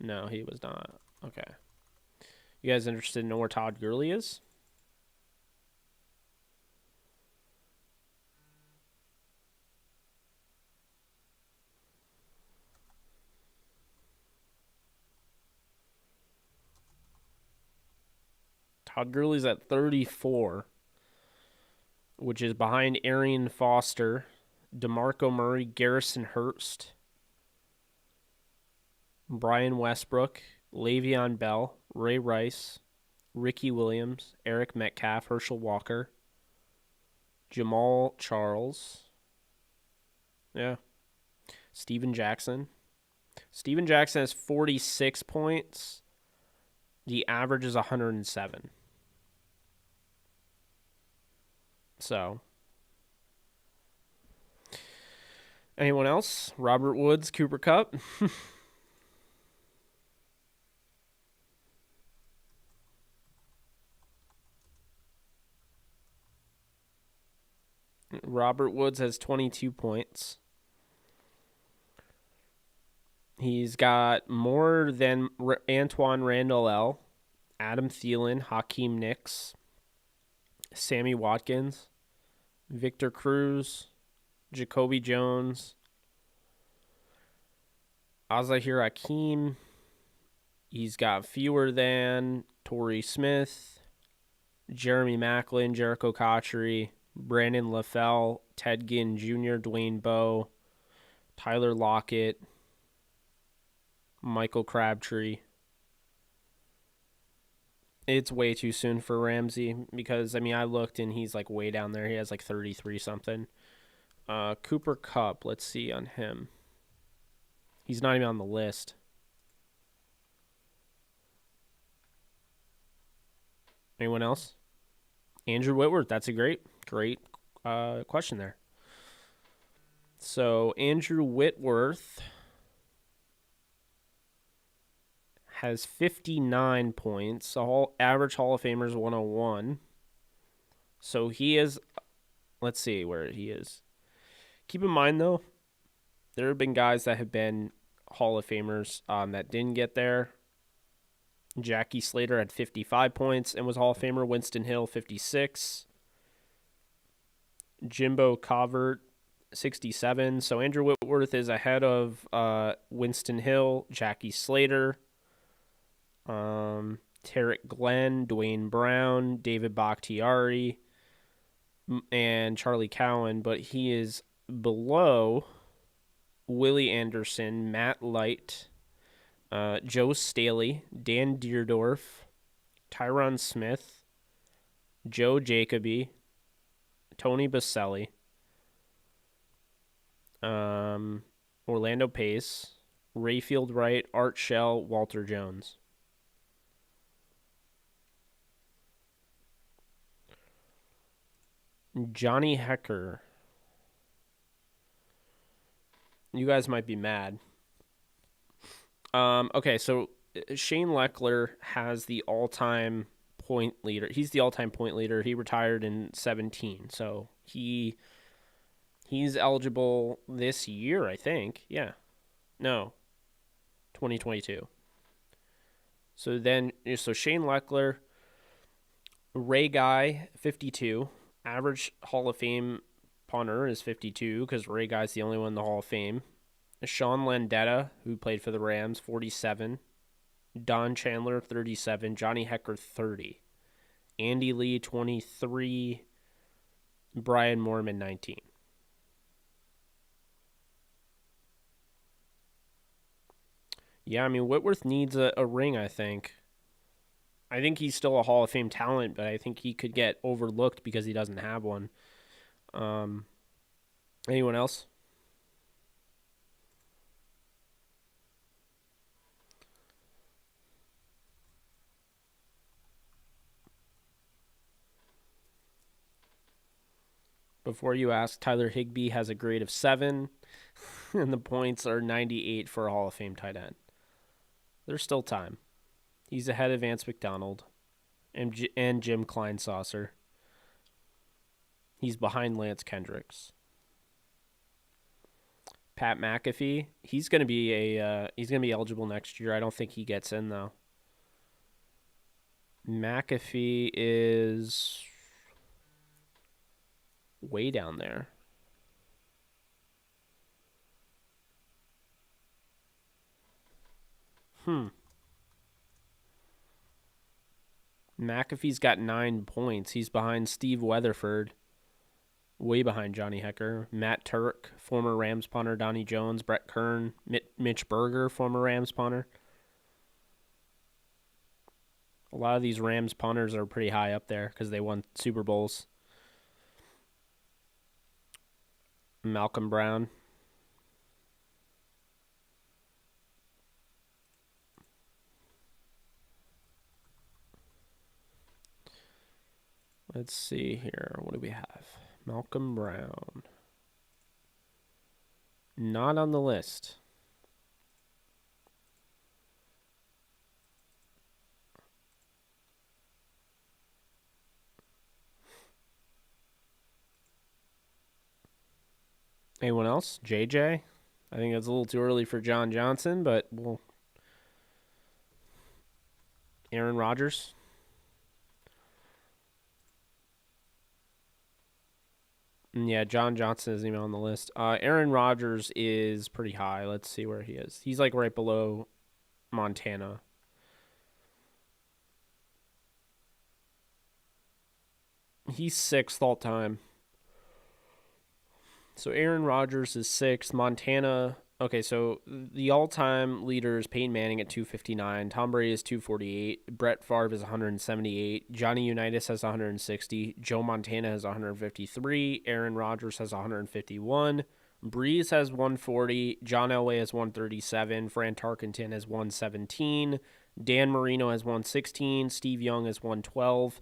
No, he was not. Okay. You guys interested in know where Todd Gurley is? Todd Gurley's at 34, which is behind Arian Foster, DeMarco Murray, Garrison Hurst, Brian Westbrook, Le'Veon Bell, Ray Rice, Ricky Williams, Eric Metcalf, Herschel Walker, Jamal Charles. Yeah. Steven Jackson. Steven Jackson has 46 points. The average is 107. So, anyone else? Robert Woods, Cooper Kupp. Robert Woods has 22 points. He's got more than Antoine Randall, Adam Thielen, Hakeem Nicks, Sammy Watkins, Victor Cruz, Jacoby Jones, Azahir Hakeem. He's got fewer than Torrey Smith, Jeremy Maclin, Jericho Cotchery, Brandon LaFell, Ted Ginn Jr., Dwayne Bowe, Tyler Lockett, Michael Crabtree, It's way too soon for Ramsey because I mean I looked and he's like way down there. He has like 33 something. Cooper Kupp, let's see on him. He's not even on the list. Anyone else? Andrew Whitworth. That's a great question there. So Andrew Whitworth has 59 points. Average Hall of Famer's 101. So he is. Let's see where he is. Keep in mind though, there have been guys that have been Hall of Famers that didn't get there. Jackie Slater had 55 points and was Hall of Famer. Winston Hill, 56. Jimbo Covert, 67. So Andrew Whitworth is ahead of Winston Hill, Jackie Slater, Tarek Glenn, Dwayne Brown, David Bakhtiari, and Charlie Cowan. But he is below Willie Anderson, Matt Light, Joe Staley, Dan Deerdorf, Tyron Smith, Joe Jacoby, Tony Baselli, Orlando Pace, Rayfield Wright, Art Shell, Walter Jones. Johnny Hecker. You guys might be mad. Okay, so Shane Leckler has the all-time point leader. He's the all-time point leader. He retired in 17, so he's eligible this year, I think. Yeah. No. 2022. So Shane Leckler, Ray Guy, 52. Average Hall of Fame punter is 52 because Ray Guy's the only one in the Hall of Fame. Sean Landetta, who played for the Rams, 47. Don Chandler, 37. Johnny Hecker, 30. Andy Lee, 23. Brian Moorman, 19. Yeah, I mean, Whitworth needs a ring, I think. I think he's still a Hall of Fame talent, but I think he could get overlooked because he doesn't have one. Anyone else? Before you ask, Tyler Higbee has a grade of 7, and the points are 98 for a Hall of Fame tight end. There's still time. He's ahead of Vance McDonald and Jim Kleinsasser. He's behind Lance Kendricks. Pat McAfee, he's going to be eligible next year. I don't think he gets in though. McAfee is way down there. McAfee's got 9 points. He's behind Steve Weatherford. Way behind Johnny Hecker. Matt Turk, former Rams punter. Donnie Jones, Brett Kern, Mitch Berger, former Rams punter. A lot of these Rams punters are pretty high up there because they won Super Bowls. Malcolm Brown. Let's see here. What do we have? Malcolm Brown. Not on the list. Anyone else? JJ? I think it's a little too early for John Johnson, but we'll... Aaron Rodgers? Yeah, John Johnson isn't even on the list. Aaron Rodgers is pretty high. Let's see where he is. He's like right below Montana. He's 6th all-time. So Aaron Rodgers is 6th. Montana Okay, so the all-time leader is Peyton Manning at 259. Tom Brady is 248. Brett Favre is 178. Johnny Unitas has 160. Joe Montana has 153. Aaron Rodgers has 151. Breeze has 140. John Elway has 137. Fran Tarkenton has 117. Dan Marino has 116. Steve Young has 112.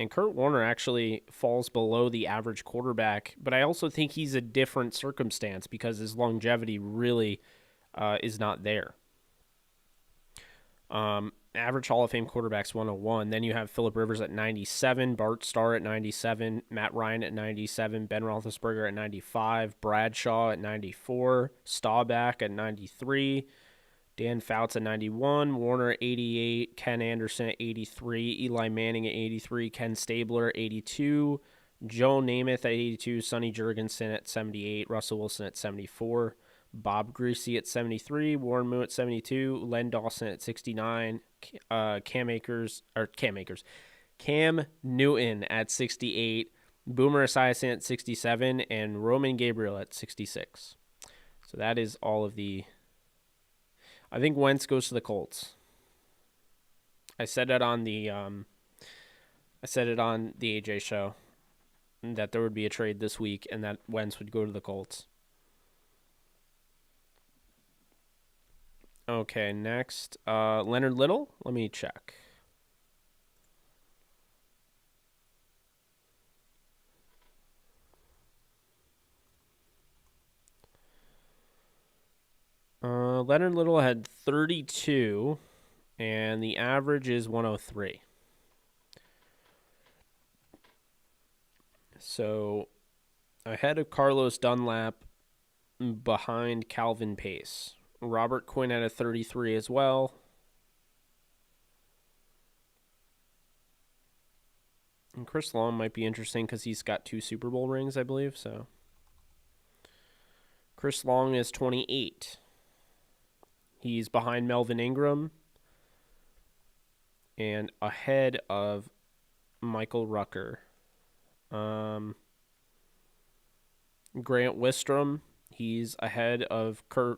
And Kurt Warner actually falls below the average quarterback, but I also think he's a different circumstance because his longevity really is not there. Average Hall of Fame quarterbacks 101. Then you have Phillip Rivers at 97, Bart Starr at 97, Matt Ryan at 97, Ben Roethlisberger at 95, Bradshaw at 94, Staubach at 93, Dan Fouts at 91, Warner at 88, Ken Anderson at 83, Eli Manning at 83, Ken Stabler at 82, Joe Namath at 82, Sonny Jurgensen at 78, Russell Wilson at 74, Bob Greasy at 73, Warren Moon at 72, Len Dawson at 69, Cam Newton at 68, Boomer Esiason at 67, and Roman Gabriel at 66. So that is all of the... I think Wentz goes to the Colts. I said it on the AJ show that there would be a trade this week and that Wentz would go to the Colts. Okay, next, Leonard Little. Let me check. Leonard Little had 32, and the average is 103. So, ahead of Carlos Dunlap, behind Calvin Pace. Robert Quinn had a 33 as well. And Chris Long might be interesting because he's got 2 Super Bowl rings, I believe. So, Chris Long is 28. He's behind Melvin Ingram and ahead of Michael Rucker. Grant Wistrom, he's ahead of Chris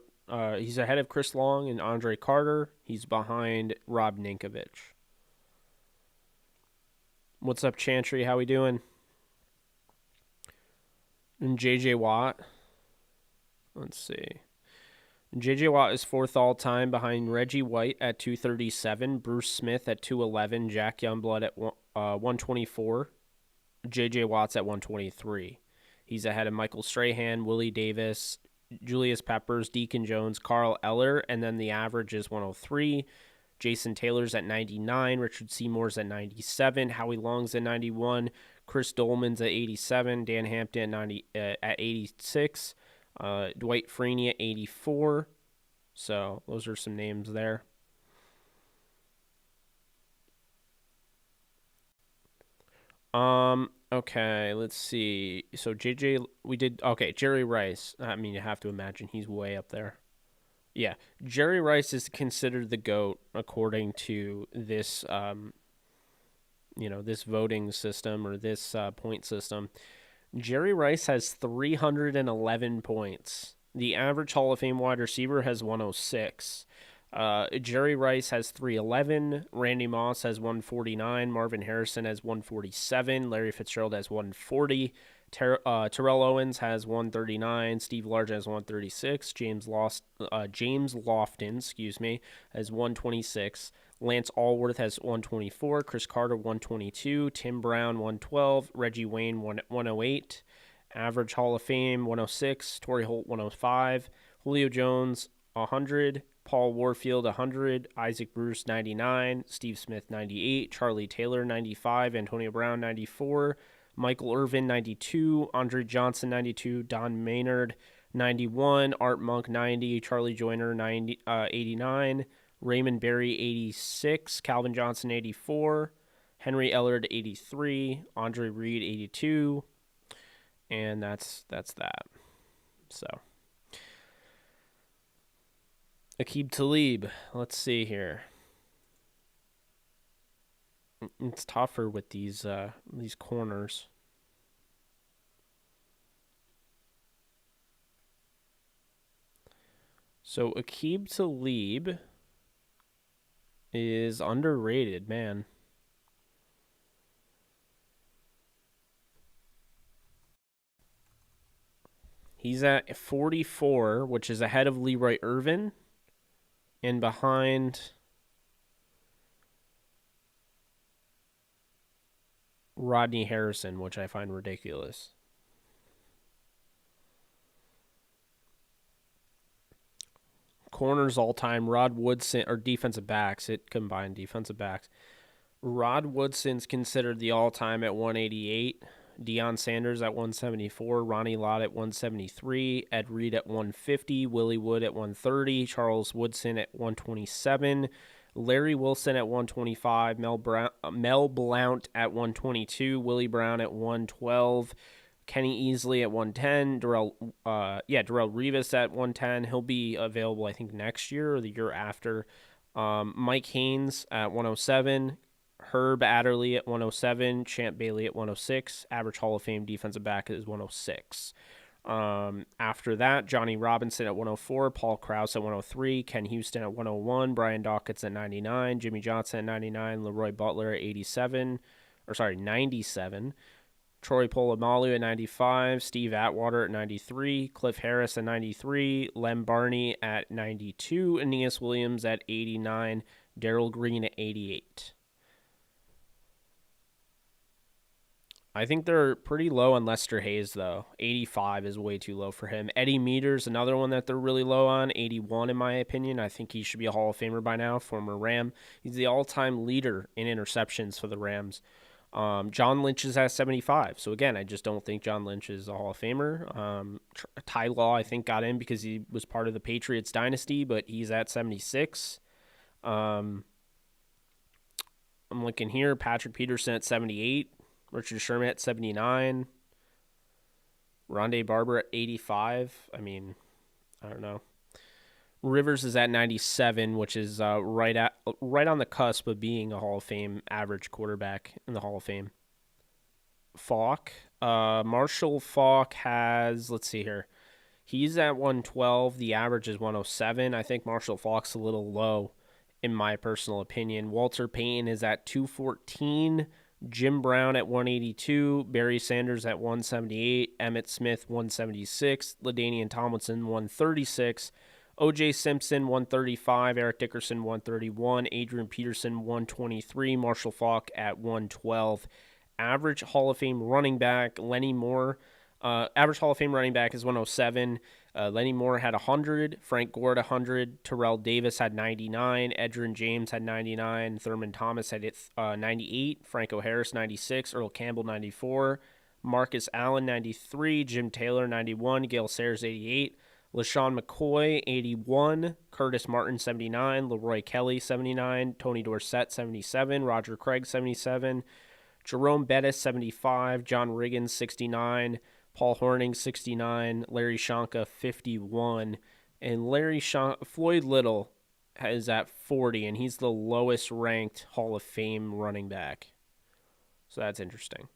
Long and Andre Carter. He's behind Rob Ninkovich. What's up, Chantry? How we doing? And J.J. Watt. Let's see. J.J. Watt is 4th all-time behind Reggie White at 237, Bruce Smith at 211, Jack Youngblood at 124, J.J. Watt's at 123. He's ahead of Michael Strahan, Willie Davis, Julius Peppers, Deacon Jones, Carl Eller, and then the average is 103. Jason Taylor's at 99, Richard Seymour's at 97, Howie Long's at 91, Chris Dolman's at 87, Dan Hampton at 86, Dwight Freeney at 84. So those are some names there. Okay, let's see. So Jerry Rice. I mean, you have to imagine he's way up there. Yeah, Jerry Rice is considered the GOAT according to this this voting system or this point system. Jerry Rice has 311 points. The average Hall of Fame wide receiver has 106. Jerry Rice has 311. Randy Moss has 149. Marvin Harrison has 147. Larry Fitzgerald has 140. Terrell Owens has 139. Steve Largent has 136. James Lofton, has 126. Lance Allworth has 124. Chris Carter 122. Tim Brown 112. Reggie Wayne 108. Average Hall of Fame 106. Torrey Holt 105. Julio Jones 100. Paul Warfield 100. Isaac Bruce 99. Steve Smith 98. Charlie Taylor 95. Antonio Brown 94. Michael Irvin 92. Andre Johnson 92. Don Maynard 91. Art Monk 90. Charlie Joyner 89. Raymond Berry 86. Calvin Johnson 84. Henry Ellard 83. Andre Reed 82. And that's that. So Aqib Talib. Let's see here. It's tougher with these corners. So Aqib Talib is underrated, man. He's at 44, which is ahead of Leroy Irvin and behind Rodney Harrison, which I find ridiculous. Corners all time, Rod Woodson, or defensive backs, it combined defensive backs. Rod Woodson's considered the all time at 188. Deion Sanders at 174, Ronnie Lott at 173, Ed Reed at 150, Willie Wood at 130, Charles Woodson at 127, Larry Wilson at 125, Mel Blount at 122, Willie Brown at 112, Kenny Easley at 110, Darrelle Revis at 110. He'll be available, I think, next year or the year after. Mike Haynes at 107, Herb Adderley at 107, Champ Bailey at 106, average Hall of Fame defensive back is 106. After that, Johnny Robinson at 104, Paul Krause at 103, Ken Houston at 101, Brian Dawkins at 99, Jimmy Johnson at 99, Leroy Butler at 97, Troy Polamalu at 95, Steve Atwater at 93, Cliff Harris at 93, Lem Barney at 92, Aeneas Williams at 89, Darrell Green at 88. I think they're pretty low on Lester Hayes, though. 85 is way too low for him. Eddie Meaders, another one that they're really low on. 81, in my opinion. I think he should be a Hall of Famer by now, former Ram. He's the all-time leader in interceptions for the Rams. John Lynch is at 75. So, again, I just don't think John Lynch is a Hall of Famer. Ty Law, I think, got in because he was part of the Patriots dynasty, but he's at 76. I'm looking here. Patrick Peterson at 78. Richard Sherman at 79. Rondé Barber at 85. I mean, I don't know. Rivers is at 97, which is right on the cusp of being a Hall of Fame average quarterback in the Hall of Fame. Falk. Marshall Falk has, let's see here. He's at 112. The average is 107. I think Marshall Falk's a little low, in my personal opinion. Walter Payton is at 214. Jim Brown at 182, Barry Sanders at 178, Emmitt Smith 176, LaDainian Tomlinson 136, O.J. Simpson 135, Eric Dickerson 131, Adrian Peterson 123, Marshall Faulk at 112. Average Hall of Fame running back, Lenny Moore. Average Hall of Fame running back is 107. Lenny Moore had 100, Frank Gore had 100, Terrell Davis had 99, Edgerrin James had 99, Thurman Thomas had 98, Franco Harris 96, Earl Campbell 94, Marcus Allen 93, Jim Taylor 91, Gale Sayers 88, LaShawn McCoy 81, Curtis Martin 79, Leroy Kelly 79, Tony Dorsett 77, Roger Craig 77, Jerome Bettis 75, John Riggins 69, Paul Hornung, 69, Larry Shankar, 51, and Floyd Little is at 40, and he's the lowest ranked Hall of Fame running back. So that's interesting.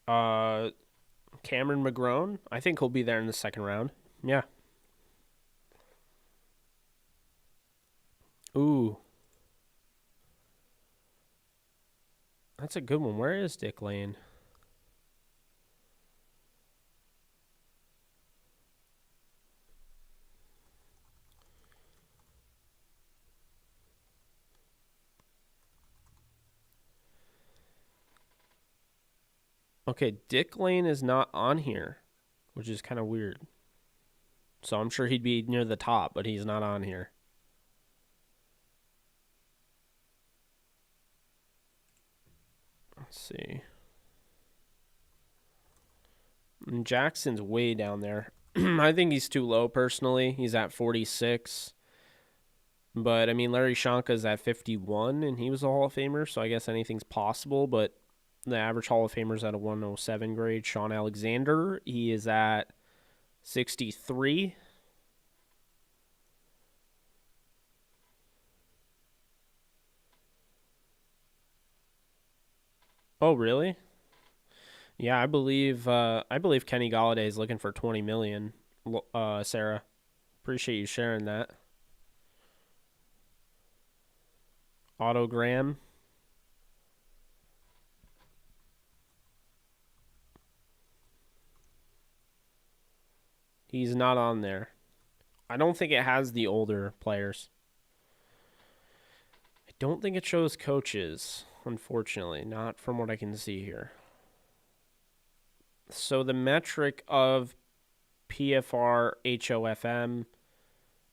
Cameron McGrone, I think he'll be there in the second round. Yeah. Ooh. That's a good one. Where is Dick Lane? Okay, Dick Lane is not on here, which is kind of weird. So I'm sure he'd be near the top, but he's not on here. Let's see. And Jackson's way down there. I think he's too low personally. He's at 46. But, I mean, Larry Shankar at 51, and he was a Hall of Famer, so I guess anything's possible. But the average Hall of Famer's at a 107 grade. Sean Alexander, he is at 63. Oh, really? Yeah, I believe Kenny Galladay is looking for 20 million. Sarah, appreciate you sharing that. Autogram. He's not on there. I don't think it has the older players. I don't think it shows coaches, unfortunately, not from what I can see here. So the metric of PFR HOFM,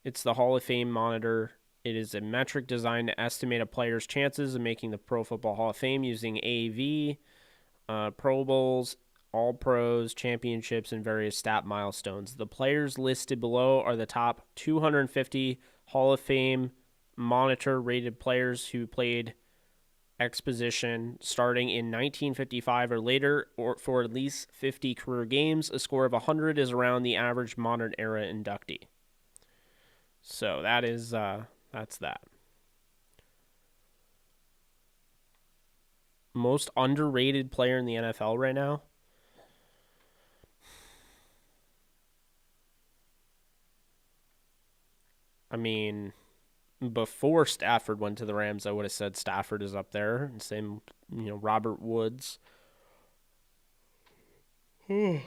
it's the Hall of Fame monitor. It is a metric designed to estimate a player's chances of making the Pro Football Hall of Fame using AV, Pro Bowls, All Pros, championships, and various stat milestones. The players listed below are the top 250 Hall of Fame monitor rated players who played X position starting in 1955 or later, or for at least 50 career games. A score of 100 is around the average modern era inductee. So that's that. Most underrated player in the NFL right now. I mean, before Stafford went to the Rams, I would have said Stafford is up there. And same, Robert Woods. I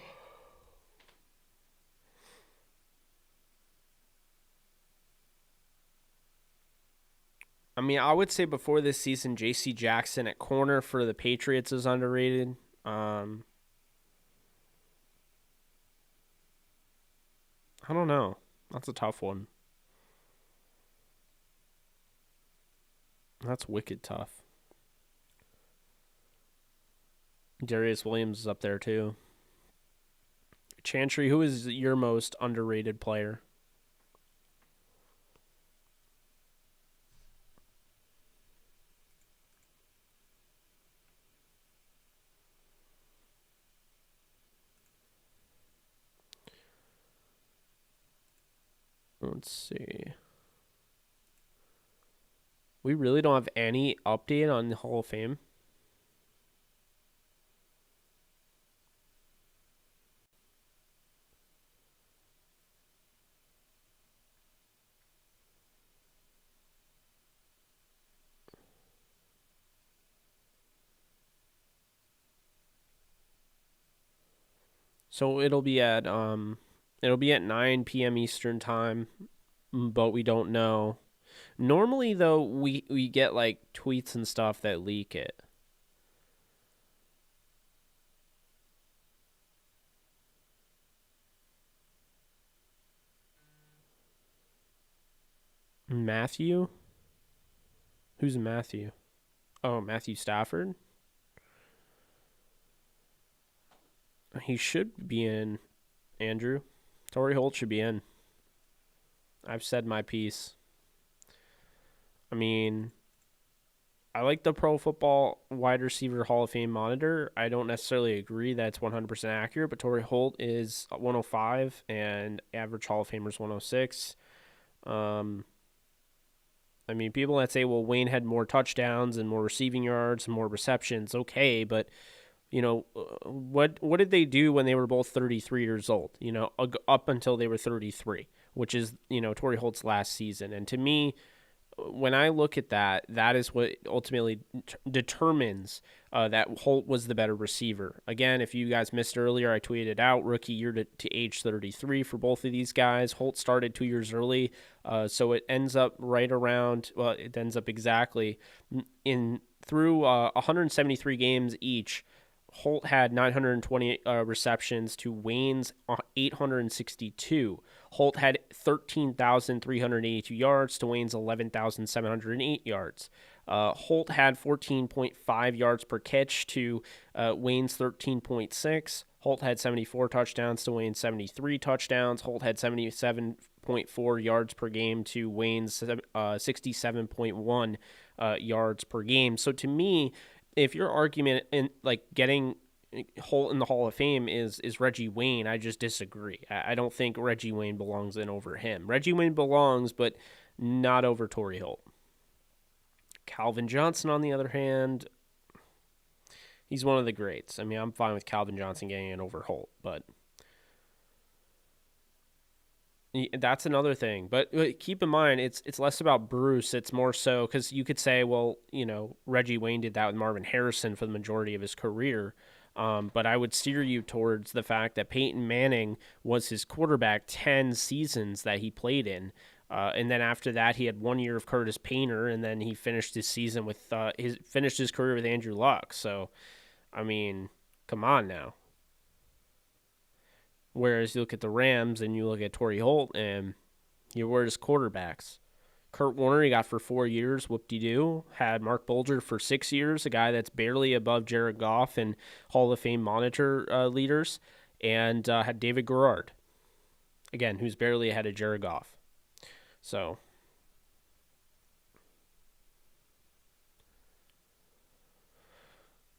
mean, I would say before this season, J.C. Jackson at corner for the Patriots is underrated. I don't know. That's a tough one. That's wicked tough. Darius Williams is up there too. Chantry, who is your most underrated player? Let's see. We really don't have any update on the Hall of Fame. So it'll be at 9 p.m. Eastern time, but we don't know. Normally though, we get like tweets and stuff that leak it. Matthew? Who's Matthew? Oh, Matthew Stafford? He should be in, Andrew. Torrey Holt should be in. I've said my piece. I mean, I like the Pro Football Wide Receiver Hall of Fame monitor. I don't necessarily agree that it's 100% accurate, but Torrey Holt is 105 and average Hall of Famer's 106. I mean, people that say, well, Wayne had more touchdowns and more receiving yards and more receptions, okay, but what did they do when they were both 33 years old? Up until they were 33, which is Torrey Holt's last season. And to me, when I look at that, that is what ultimately determines that Holt was the better receiver. Again, if you guys missed earlier, I tweeted out rookie year to age 33 for both of these guys. Holt started 2 years early, so it ends up right around. Well, it ends up exactly in through 173 games each. Holt had 920 receptions to Wayne's 862. Holt had 13,382 yards to Wayne's 11,708 yards. Holt had 14.5 yards per catch to Wayne's 13.6. Holt had 74 touchdowns to Wayne's 73 touchdowns. Holt had 77.4 yards per game to Wayne's 67.1 yards per game. So to me, if your argument in like getting Holt in the Hall of Fame is Reggie Wayne, I just disagree. I don't think Reggie Wayne belongs in over him. Reggie Wayne belongs, but not over Torrey Holt. Calvin Johnson, on the other hand, He's one of the greats. I mean, I'm fine with Calvin Johnson getting it over Holt, but that's another thing. But keep in mind, it's less about Bruce. It's more so because you could say, well, Reggie Wayne did that with Marvin Harrison for the majority of his career. But I would steer you towards the fact that Peyton Manning was his quarterback 10 seasons that he played in. And then after that, he had 1 year of Curtis Painter, and then he finished his season with finished his career with Andrew Luck. So, I mean, come on now. Whereas you look at the Rams and you look at Torrey Holt and you were his quarterbacks. Kurt Warner, he got for 4 years, whoop-de-doo. Had Mark Bulger for 6 years, a guy that's barely above Jared Goff and Hall of Fame monitor leaders. And had David Garrard, again, who's barely ahead of Jared Goff. So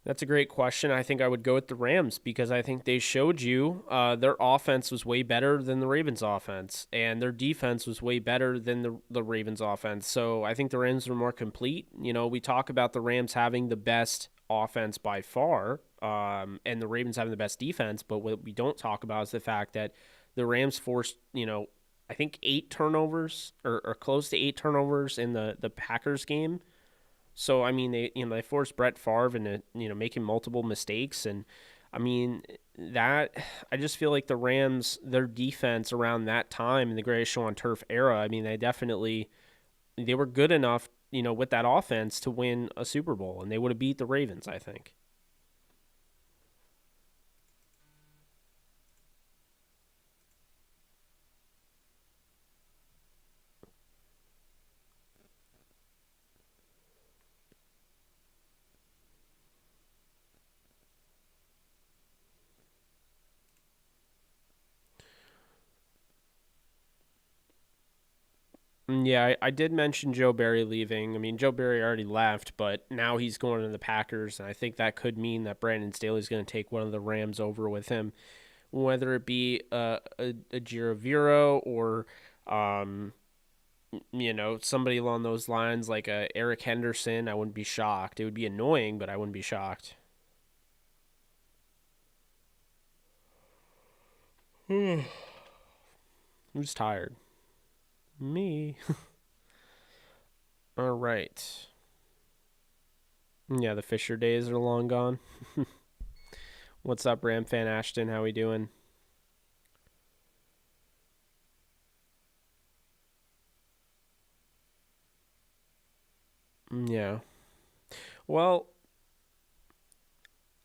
that's a great question. I think I would go with the Rams because I think they showed you their offense was way better than the Ravens' offense, and their defense was way better than the Ravens' offense. So I think the Rams were more complete. We talk about the Rams having the best offense by far, and the Ravens having the best defense, but what we don't talk about is the fact that the Rams forced, I think 8 turnovers or close to 8 turnovers in the Packers game. So I mean, they forced Brett Favre into making multiple mistakes, and I mean that I just feel like the Rams, their defense around that time in the Greatest Show on Turf era, I mean they were good enough with that offense to win a Super Bowl, and they would have beat the Ravens, I think. Yeah, I did mention Joe Barry leaving. I mean, Joe Barry already left, but now he's going to the Packers, and I think that could mean that Brandon Staley's going to take one of the Rams over with him, whether it be a Giroviro or somebody along those lines like Eric Henderson. I wouldn't be shocked. It would be annoying, but I wouldn't be shocked. Who's tired? Me. All right. Yeah, the Fisher days are long gone. What's up, Ram Fan Ashton? How we doing? Yeah. Well,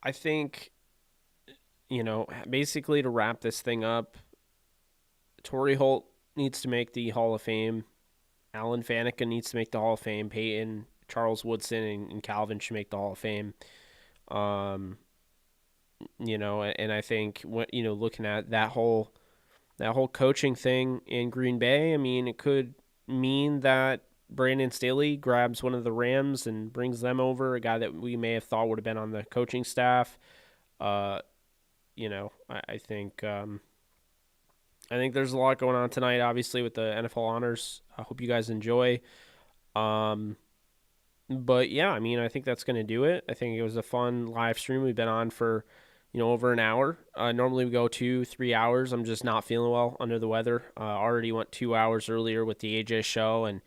I think, basically to wrap this thing up, Torrey Holt needs to make the Hall of Fame. Alan Faneca needs to make the Hall of Fame. Peyton, Charles Woodson, and Calvin should make the Hall of Fame. Um, and I think looking at that whole coaching thing in Green Bay, I mean, it could mean that Brandon Staley grabs one of the Rams and brings them over, a guy that we may have thought would have been on the coaching staff. Uh, I think I think there's a lot going on tonight, obviously, with the NFL honors. I hope you guys enjoy. Um, but yeah, I mean, I think that's going to do it. I think it was a fun live stream. We've been on for, over an hour. Normally we go 2, 3 hours. I'm just not feeling well, under the weather. Already went 2 hours earlier with the AJ show, and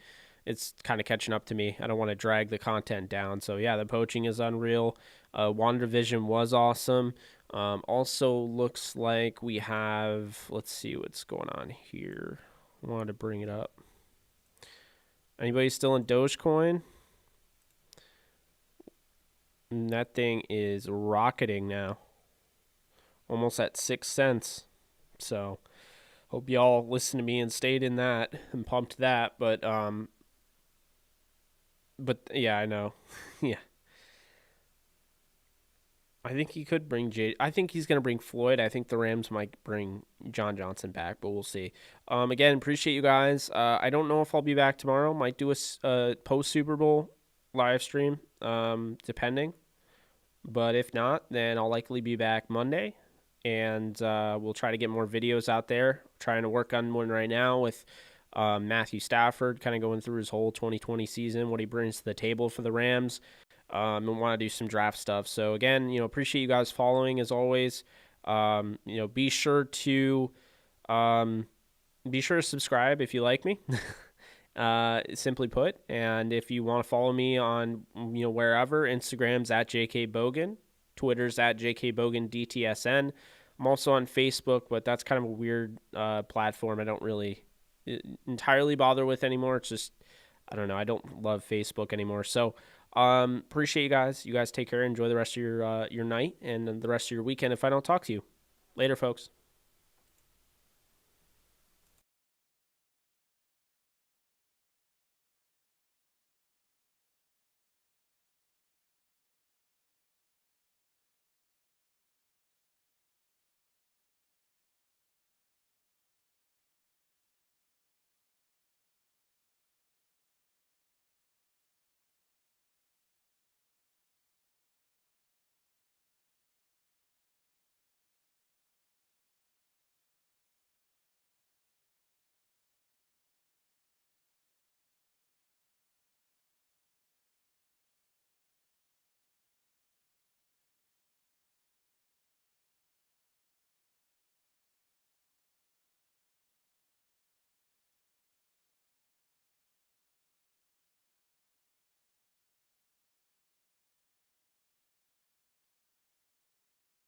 it's kind of catching up to me. I don't want to drag the content down. So yeah, the poaching is unreal. WandaVision was awesome. Also looks like we have, let's see what's going on here. I wanted to bring it up. Anybody still in Dogecoin? That thing is rocketing now. Almost at 6 cents. So hope y'all listened to me and stayed in that and pumped that. But yeah, I know. Yeah. I think he could bring Jay. I think he's going to bring Floyd. I think the Rams might bring John Johnson back, but we'll see. Again, appreciate you guys. I don't know if I'll be back tomorrow. Might do a post Super Bowl live stream, depending. But if not, then I'll likely be back Monday, and we'll try to get more videos out there. Trying to work on one right now with Matthew Stafford, kind of going through his whole 2020 season, what he brings to the table for the Rams. and want to do some draft stuff. So again, appreciate you guys following as always. Be sure to subscribe if you like me. Simply put, and if you want to follow me on wherever, Instagram's at JKBogan, Twitter's at JKBoganDTSN. I'm also on Facebook, but that's kind of a weird platform I don't really entirely bother with anymore. It's just, I don't know, I don't love Facebook anymore. So appreciate you guys. You guys take care. Enjoy the rest of your night and the rest of your weekend if I don't talk to you. Later, folks.